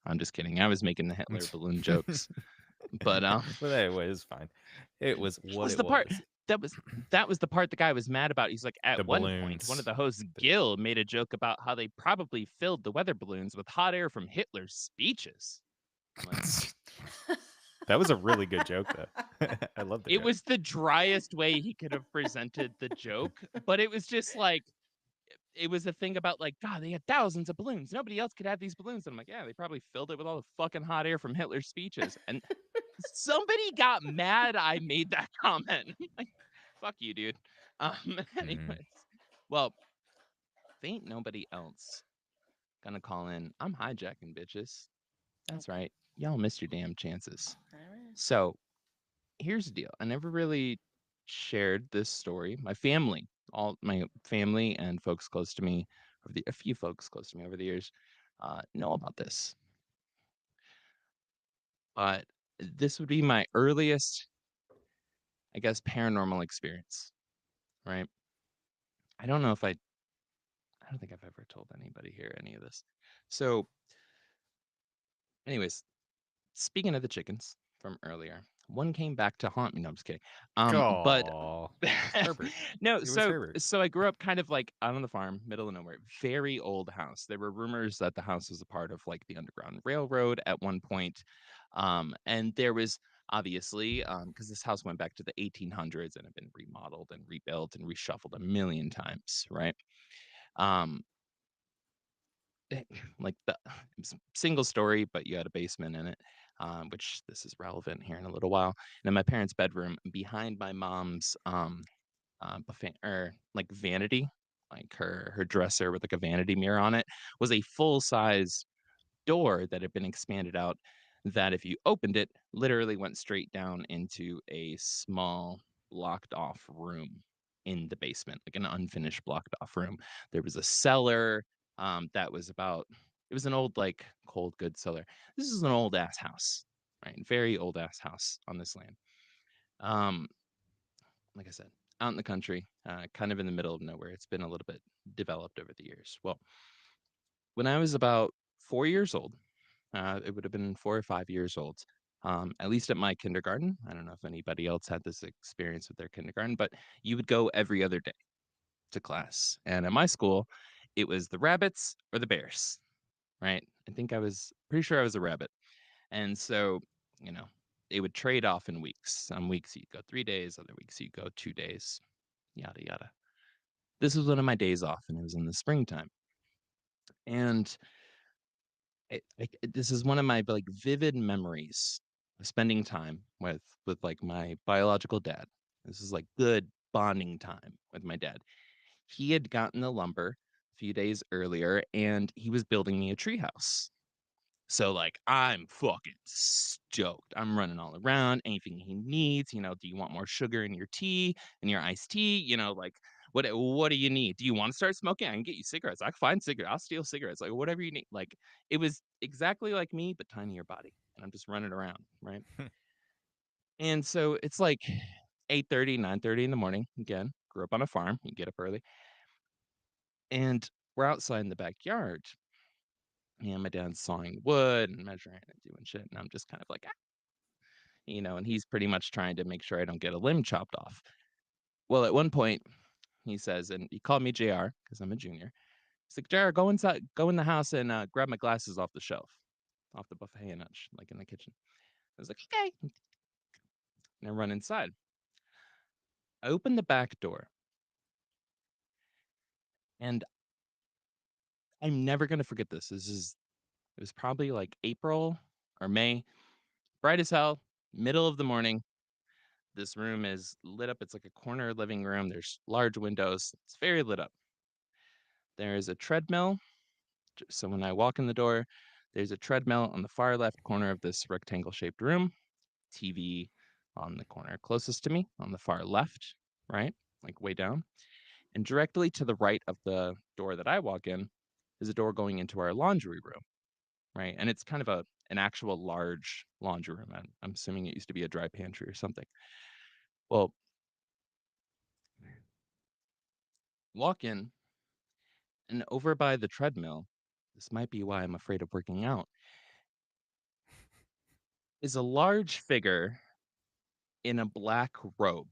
I'm just kidding. I was making the Hitler balloon jokes, but But anyway, it's fine. It was that what was it the part. was. That was that was the part the guy was mad about. He's like, The at one point, one of balloons. the hosts, Gil, made a joke about how they probably filled the weather balloons with hot air from Hitler's speeches. I'm like, That was a really good joke, though. I love the it joke. was the driest way he could have presented the joke, but it was just like it was a thing about like, God, they had thousands of balloons. Nobody else could have these balloons. And I'm like, yeah, they probably filled it with all the fucking hot air from Hitler's speeches. And somebody got mad I made that comment. I'm like, fuck you, dude. Mhm. Anyways, well, if ain't nobody else gonna call in, I'm hijacking bitches. That's Okay. right. Y'all missed your damn chances. All right. So here's the deal. I never really shared this story. All my family and folks close to me, a few folks close to me over the years, know about this. But this would be my earliest, I guess, paranormal experience. Right? I don't know if I don't think I've ever told anybody here any of this. So, anyways, speaking of the chickens from earlier, one came back to haunt me. No, I'm just kidding. But Aw. Herbert. no, It was so Herbert. so I grew up kind of like out on the farm, middle of nowhere, very old house. There were rumors that the house was a part of like the Underground Railroad at one point. And there was obviously because this house went back to the 1800s and had been remodeled and rebuilt and reshuffled a million times, right? Um, like the it's a single story, but you had a basement in it, which this is relevant here in a little while. And in my parents' bedroom, behind my mom's buffet or like vanity, like her dresser with like a vanity mirror on it, was a full size door that had been expanded out. That if you opened it, literally went straight down into a small blocked off room in the basement, like an unfinished blocked off room. There was a cellar that was about. It was an old like cold goods cellar. This is an old ass house, right? Very old ass house on this land. Um, like I said, out in the country, kind of in the middle of nowhere. It's been a little bit developed over the years. Well, when I was about 4 years old, it would have been 4 or 5 years old. At least at my kindergarten. I don't know if anybody else had this experience with their kindergarten, but you would go every other day to class. And at my school, it was the rabbits or the bears, right? I think I was pretty sure I was a rabbit. And so, you know, it would trade off in weeks. Some weeks you'd go 3 days, other weeks you'd go 2 days, yada, yada. This was one of my days off, and it was in the springtime. And this is one of my like vivid memories of spending time with like my biological dad. This is like good bonding time with my dad. He had gotten the lumber a few days earlier, and he was building me a treehouse. So like I'm fucking stoked. I'm running all around, anything he needs. Do you want more sugar in your tea and your iced tea? Like what do you need? Do you want to start smoking? I can get you cigarettes. I can find cigarettes. I'll steal cigarettes. Like whatever you need. Like it was exactly like me, but tinier body. And I'm just running around, right? And so it's like 8:30, 9:30 in the morning. Again, grew up on a farm. You get up early. And we're outside in the backyard. And my dad's sawing wood and measuring and doing shit. And I'm just kind of like, and he's pretty much trying to make sure I don't get a limb chopped off. Well, at one point, he says, and he called me JR because I'm a junior. He's like, JR, go inside, go in the house and grab my glasses off the shelf, off the buffet and like in the kitchen. I was like, okay. And I run inside. I opened the back door, and I'm never gonna forget this. It was probably like April or May, bright as hell, middle of the morning. This room is lit up. It's like a corner living room. There's large windows. It's very lit up. There is a treadmill. So when I walk in the door, there's a treadmill on the far left corner of this rectangle shaped room, TV on the corner closest to me on the far left, right? Like way down. And directly to the right of the door that I walk in is a door going into our laundry room, right? And it's kind of an actual large laundry room. I'm assuming it used to be a dry pantry or something. Well, walk in, and over by the treadmill, this might be why I'm afraid of working out, is a large figure in a black robe.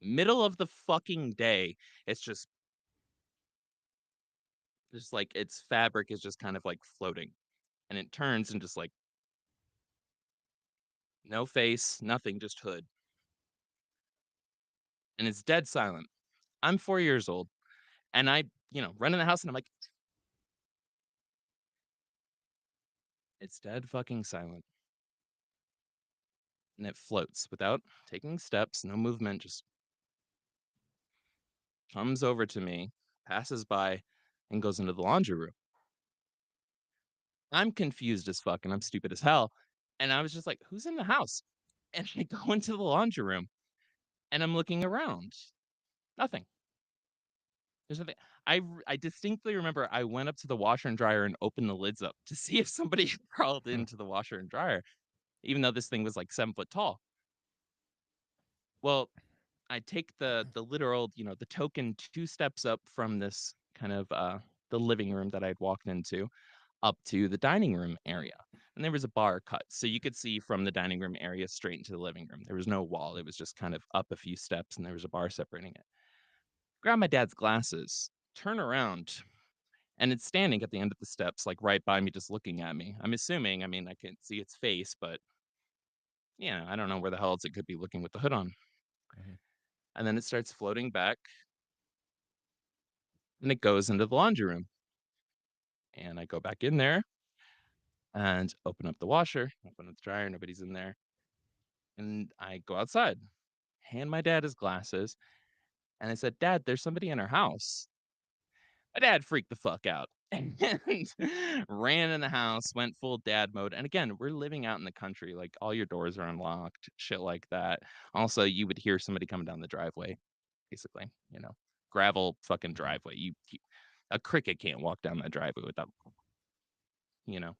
Middle of the fucking day. It's just like its fabric is just kind of like floating. And it turns and just like no face, nothing, just hood. And it's dead silent. I'm 4 years old. And I, run in the house and I'm like, it's dead fucking silent. And it floats without taking steps, no movement, just comes over to me, passes by, and goes into the laundry room. I'm confused as fuck and I'm stupid as hell. And I was just like, who's in the house? And I go into the laundry room and I'm looking around. Nothing. There's nothing. I distinctly remember I went up to the washer and dryer and opened the lids up to see if somebody had crawled Hmm. into the washer and dryer, even though this thing was like 7 foot tall. Well, I take the literal, the token 2 steps up from this kind of the living room that I'd walked into up to the dining room area. And there was a bar cut. So you could see from the dining room area straight into the living room. There was no wall. It was just kind of up a few steps and there was a bar separating it. Grab my dad's glasses, turn around, and it's standing at the end of the steps, like right by me, just looking at me. I'm assuming, I mean, I can't see its face, but I don't know where the hell else it could be looking with the hood on. Mhm. And then it starts floating back and it goes into the laundry room. And I go back in there and open up the washer, open up the dryer, nobody's in there. And I go outside, hand my dad his glasses, and I said, Dad, there's somebody in our house. My dad freaked the fuck out and ran in the house, went full dad mode. And again, we're living out in the country, like all your doors are unlocked, shit like that. Also, you would hear somebody coming down the driveway, basically, gravel fucking Mhm. driveway. A cricket can't walk down that driveway without, you know.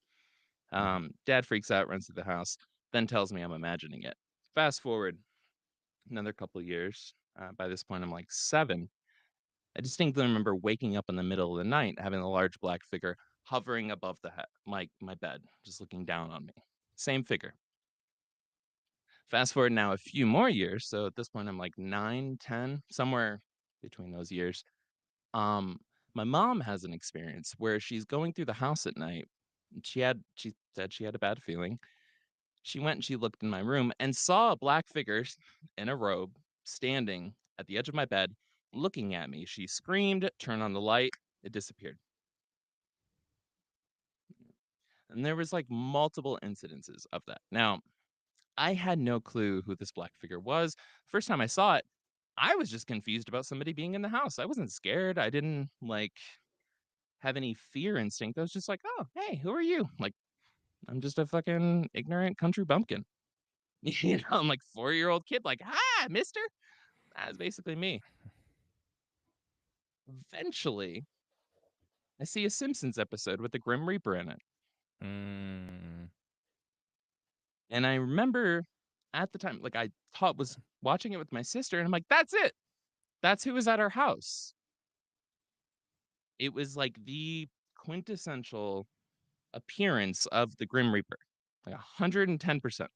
Mhm. Dad freaks out, runs to the house, then tells me I'm imagining it. Fast forward another couple of years. By this point, I'm like 7. I distinctly remember waking up in the middle of the night, having a large black figure hovering above my bed, just looking down on me. Same figure. Fast forward now a few more years. So at this point, I'm like 9, 10, somewhere between those years. Um, my mom has an experience where she's going through the house at night. She said she had a bad feeling. She went and she looked in my room and saw a black figure in a robe standing at the edge of my bed looking at me. She screamed, turned on the light, it disappeared. And there was like multiple incidences of that. Now, I had no clue who this black figure was. First time I saw it, I was just confused about somebody being in the house. I wasn't scared. I didn't like have any fear instinct. I was just like, "Oh, hey, who are you?" Like, I'm just a fucking ignorant country bumpkin. I'm like 4-year-old kid like, "Hi, mister." That's basically me. Eventually, I see a Simpsons episode with the Grim Reaper in it. Mm. And I remember at the time, like I taught was watching it with my sister, and I'm like, that's it. That's who was at our house. It was like the quintessential appearance of the Grim Reaper. Like 110%.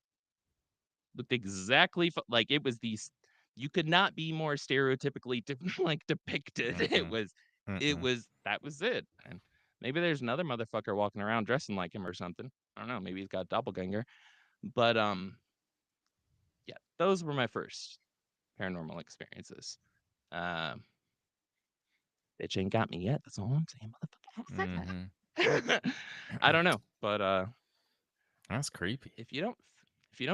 Looked exactly like it was these you could not be more stereotypically like depicted. It Mm-mm. was Mm-mm. that was it. And maybe there's another motherfucker walking around dressing like him or something. I don't know, maybe he's got a doppelganger. But yeah, those were my first paranormal experiences. Um, bitch ain't got me yet. That's all I'm saying, Mhm. motherfucker. I don't know, but That's creepy. if you don't, you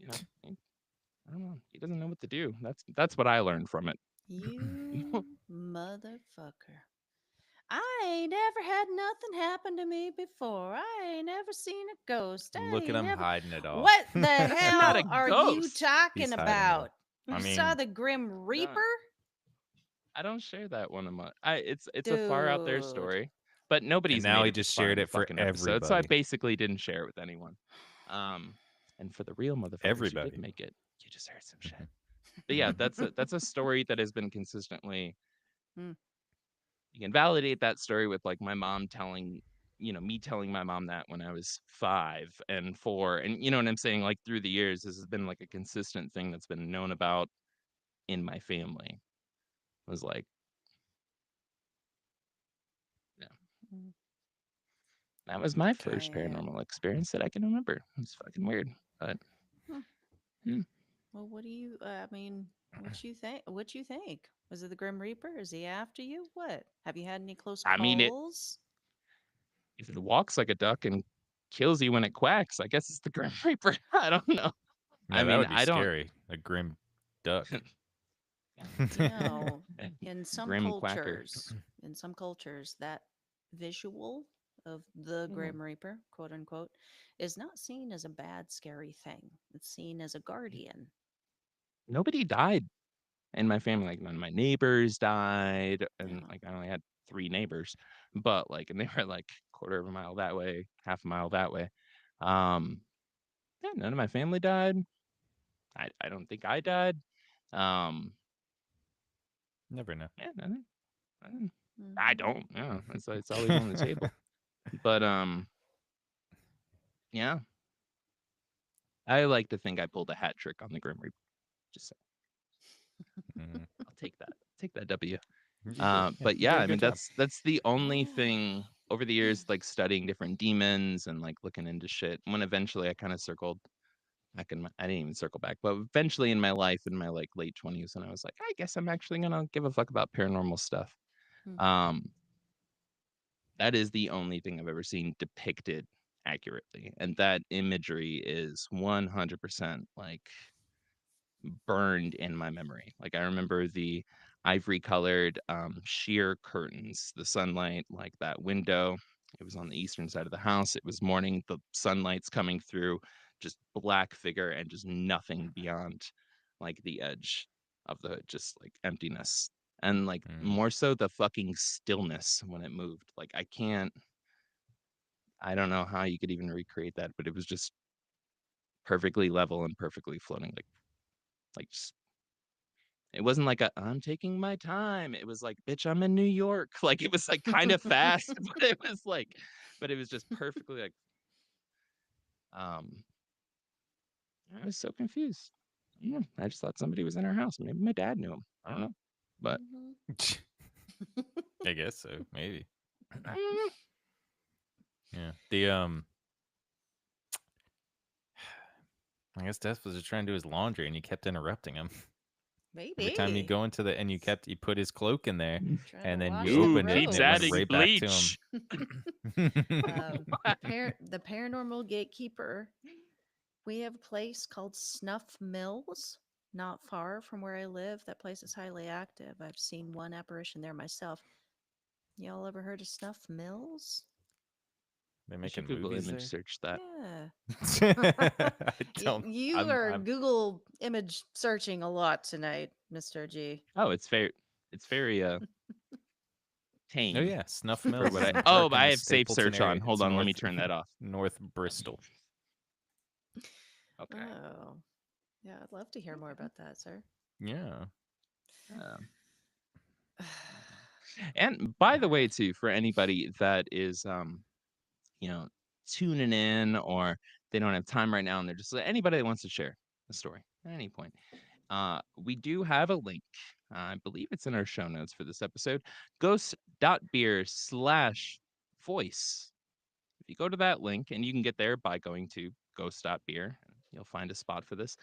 know, I don't know. He doesn't know what to do. That's what I learned from it. You motherfucker. I ain't ever had nothing happen to me before. I ain't ever seen a ghost. I Look at ain't him never. hiding it all. What the That's not a hell are you ghost. talking He's hiding it all. about? I You saw mean, the Grim Reaper? I don't share that one of my. It's a far out there Dude. story, but and nobody's now made he it this just far shared in the it for fucking episode, so I everybody. basically didn't share it with anyone. Um, and for the real motherfuckers who did Everybody. make it, you just heard some shit. Mhm. But yeah, that's a story that has been consistently. Hmm. You can validate that story with like my mom telling, me telling my mom that when I was 5 and 4, and you know what I'm saying. Like through the years, this has been like a consistent thing that's been known about in my family. Was like, yeah, Mm, that was my first damn. paranormal experience that I can remember. It's fucking weird, but Hmm. hmm. Well, what do you, I mean, what you think? What you think? Was it the Grim Reaper? Is he after you? What? Have you had any close I mean, calls? if it walks like a duck and kills you when it quacks, I guess it's the Grim Reaper. I don't know. I Now that mean, would be I don't. scary. A grim duck. You know, in some Grim quacker. cultures, that visual of the Hmm. Grim Reaper, quote unquote, is not seen as a bad, scary thing. It's seen as a guardian. Nobody died in my family. Like none of my neighbors died, and Yeah. like I only had 3 neighbors, but like, and they were like quarter of a mile that way, half a mile that way. Um, yeah, none of my family died. I don't think I died. Um, Never know. yeah, I I Hmm. don't. Yeah, it's always on the table. But yeah, I like to think I pulled a hat trick on the Grim Reaper. Just say, Mhm. I'll take that. Take that W. You did. Yeah, But you yeah, did a I good mean job. that's the only Oh. thing over the years, like studying different demons and like looking into shit. When eventually I kind of circled back I didn't even circle back, but eventually in my life, in my like late 20s, and I was like, I guess I'm actually gonna give a fuck about paranormal stuff. Hmm. Um, that is the only thing I've ever seen depicted accurately, and that imagery is 100% like burned in my memory. Like I remember the ivory colored sheer curtains, the sunlight, like that window. It was on the eastern side of the house. It was morning, the sunlight's coming through, just black figure and just nothing beyond like the edge of the hood, just like emptiness. And like Mm. more so the fucking stillness when it moved. Like I don't know how you could even recreate that, but it was just perfectly level and perfectly floating, like just it wasn't like I'm taking my time. It was like, bitch, I'm in New York. Like it was like kind of fast, but it was just perfectly like, um, I was so confused. Yeah, I just thought somebody was in our house. Maybe my dad knew him. I don't know, but Mhm. I guess so. Maybe. I don't know. Yeah. The I guess Death was just trying to do his laundry and you kept interrupting him. Every time you Maybe. go into the and you put his cloak in there Trying to and then you wash that Ooh, opened it and keeps it went robes. adding right back to him. bleach. The paranormal gatekeeper. We have a place called Snuff Mills, not far from where I live. That place is highly active. I've seen one apparition there myself. Y'all ever heard of Snuff Mills? They I should making Google movies image there? search that. I don't You are I'm Google image searching a lot tonight, Mr. G. Oh, it's fair. It's very Oh tame yeah, Snuff for Mills what is I. in Oh, park but in I the have safe Stapleton search area. on. Hold It's on, let me turn that off. North Bristol. Okay. Oh, yeah, I'd love to hear more about that, sir. Yeah. Um, and by the way, too, for anybody that is you know, tuning in or they don't have time right now and they're just anybody that wants to share a story at any point. We do have a link. I believe it's in our show notes for this episode. Ghost.beer/voice. If you go to that link, and you can get there by going to ghost.beer, you'll find a spot for this.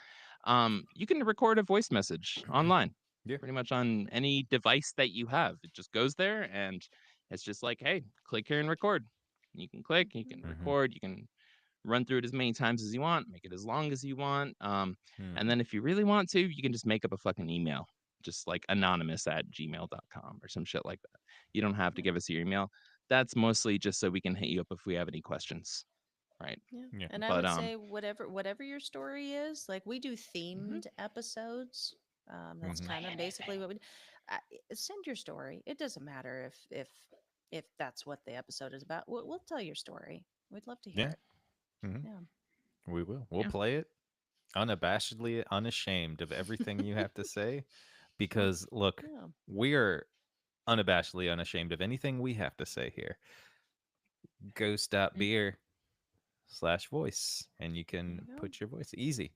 You can record a voice message online, Yeah. pretty much on any device that you have. It just goes there and it's just like, hey, click here and record. You can click, you can Mhm. record, you can run through it as many times as you want, make it as long as you want. And Mhm. then if you really want to, you can just make up a fucking email, just like anonymous at gmail.com or some shit like that. You don't have to give us your email. That's mostly just so we can hit you up if we have any questions. Right. Yeah. Yeah. And I But would say whatever your story is, like we do mhm. themed episodes. That's Mhm. kind of basically what we do. Send your story. It doesn't matter if that's what the episode is about. We'll tell your story. We'd love to hear Yeah. it. Mhm. Yeah. We will. We'll Yeah. play it unabashedly unashamed of everything you have to say because look, Yeah. we are unabashedly unashamed of anything we have to say here. Mm, Ghost.beer/voice and you there can you go. put your voice easy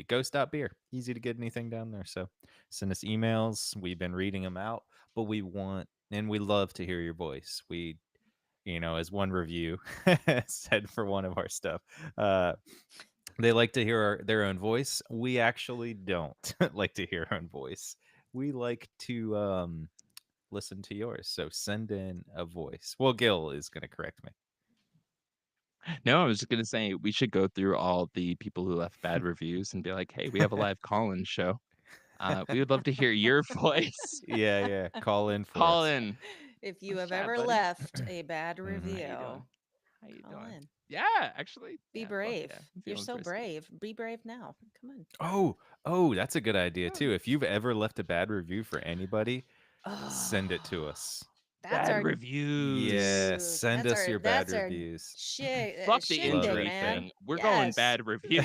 ghost.beer, easy to get anything down there. So send us emails, we've been reading them out, but we want and we love to hear your voice. We, as one review said for one of our stuff, uh they like to hear their own voice. We actually don't like to hear our own voice. We like to listen to yours, so send in a voice. Well, Gil is going to correct me. No, I was just gonna say we should go through all the people who left bad reviews and be like, hey, we have a live call-in show. We would love to hear your voice. Yeah, call in for Call us. in. If you Let's have chat, ever buddy. left a bad Hmm. How you doing? review, How you call doing? in. Yeah, actually. Be Yeah, fuck brave. yeah. I'm You're feeling so frisky. brave. Be brave now. Come on. Oh, that's a good idea Yeah. too. If you've ever left a bad review for anybody, send it to Oh, us. that's Bad our reviews. Yeah, dude. send us your bad That's our reviews. Fuck the Love shindig, injury it. man. thing. We're going Yes. bad review.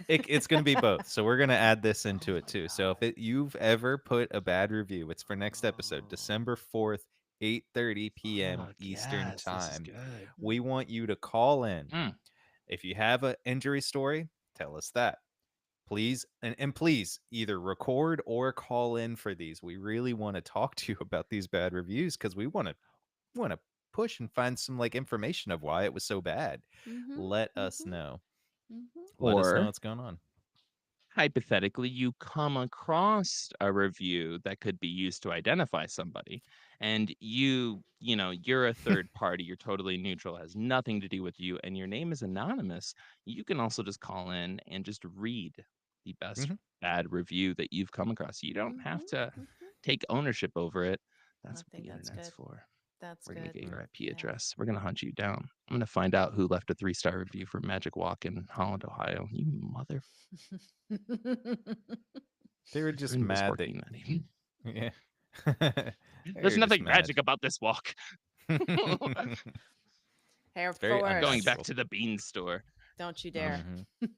It's going to be both. So we're going to add this Oh into it my too. So god. if you've ever put a bad review, it's for next episode, Oh, December 4th, 8:30 p.m. fuck Eastern yes. This is time. good. We want you to call in. Mm. If you have an injury story, tell us that. Please and please either record or call in for these. We really want to talk to you about these bad reviews because we want to push and find some like information of why it was so bad. Mm-hmm. Let us Mm-hmm. know. Mm-hmm. Let us know Or what's going on. hypothetically, you come across a review that could be used to identify somebody, and you're a third party, you're totally neutral, has nothing to do with you, and your name is anonymous. You can also just call in and just read the best Mhm. bad review that you've come across. You don't have Mm-hmm. to Mm-hmm. take ownership over it. I That's what think the that's internet's good. for. That's We're gonna good. get your IP Yeah. address. We're gonna hunt you down. I'm gonna find out who left a 3-star review for Magic Walk in Holland, Ohio. You mother. They were just Ruin was mad that working that evening. yeah. They There's were just nothing mad. magic about this walk. Hair It's very Going forth. back unnatural. to the bean store. Don't you Ugh. dare. Mhm.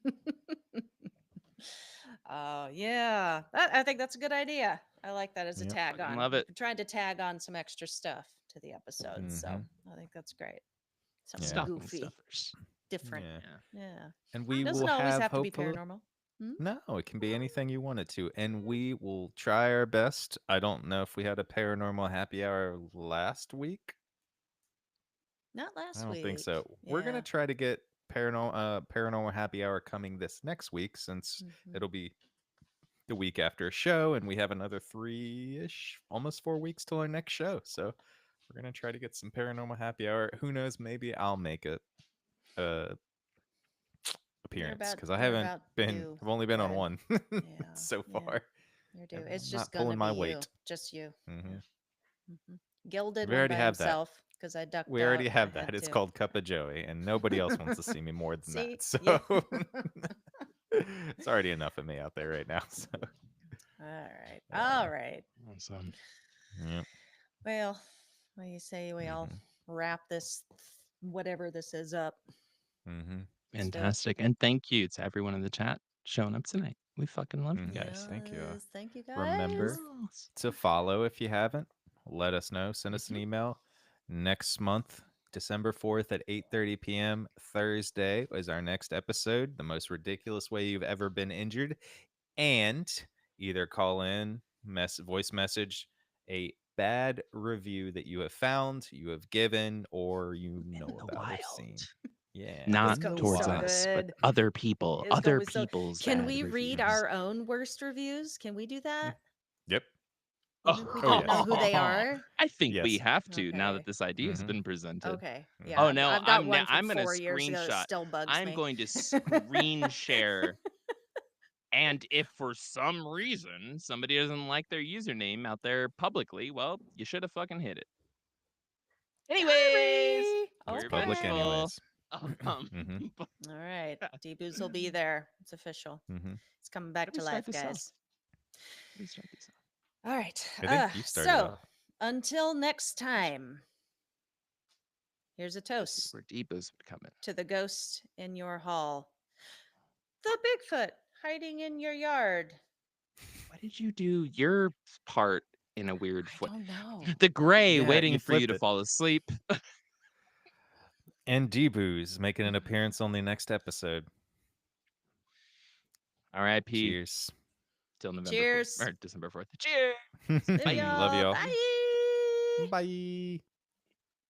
Oh yeah, I think that's a good idea. I like that as a Yep. tag Fucking on. love We've it. been trying to tag on some extra stuff to the episodes, so Mhm. I think that's great. Something Yeah. Stocking goofy, stuffers. different. Yeah. Yeah. Yeah, And we will doesn't always have have to be hopefully paranormal. Hmm? no, it can be anything you want it to. And we will try our best. I don't know if we had a paranormal happy hour last week. Not I last don't think week. so. We're gonna Yeah. try to get paranormal happy hour coming this next week since Hmm. it'll be the week after a show, and we have another 3-ish, almost 4 weeks till our next show. So we're gonna try to get some paranormal happy hour. Who knows? Maybe I'll make a uh, appearance because I You're haven't about been. due, I've only been on bud. one Yeah, so yeah. far. You're due. And It's I'm just not gonna pulling be my you, weight. just you. Hmm. Yeah. Gil did We one already by have that. himself because I ducked We out already and I have that. had It's to. called Cup of Joey, and nobody else wants to see me more than that. See? So Yeah. it's already enough of me out there right now. So All right. uh, All right. Awesome. yeah. Well, what do you say we all Hmm. wrap this, whatever this is, up? Hmm. Let's do it. Fantastic. And thank you to everyone in the chat showing up tonight. We fucking love you Hmm. guys. Thank you. Yes. Thank you, guys. Remember Yes. to follow if you haven't. Let us know. Send us an Mhm. email. Next month, December 4th at 8:30 p.m. Thursday is our next episode. The most ridiculous way you've ever been injured. And either call in, voice message a bad review that you have found, you have given, or you In know the about or wild. seen. Yeah. Not It's always towards so us, but good. other people, It's other always so. people's Can bad we read reviews. our own worst reviews? Can we do that? Yep. Even if we Oh, don't know yes. who they are? I think we Yes. have to now that Okay. this idea has Mhm. been presented. Okay. Mhm. Yeah. Oh I've, no, I've got I'm one from I'm gonna 4 years ago that screenshot. still bugs I'm me. going to screen share. And if for some reason somebody doesn't like their username out there publicly, well, you should have fucking hit it. Anyways, Sorry. It's we're public Okay. vengeful. anyways. Um, Mhm. but All right. D-Booz will be there. It's official. Mhm. It's coming how back do to we start life, this off? guys. How do we start this off? All right. I think you started So off. until next time, here's a This is toast where Deepos would come in. to the ghost in your hall. The Bigfoot hiding in your yard. Why did you do your part in a weird I way? don't know. The gray Yeah, waiting you for you flipped to it. fall asleep. And D-Booz making an appearance on the next episode. R.I.P. Cheers. till November 4th Cheers. or December 4th. Cheers. Love Love y'all. y'all. Bye. Bye.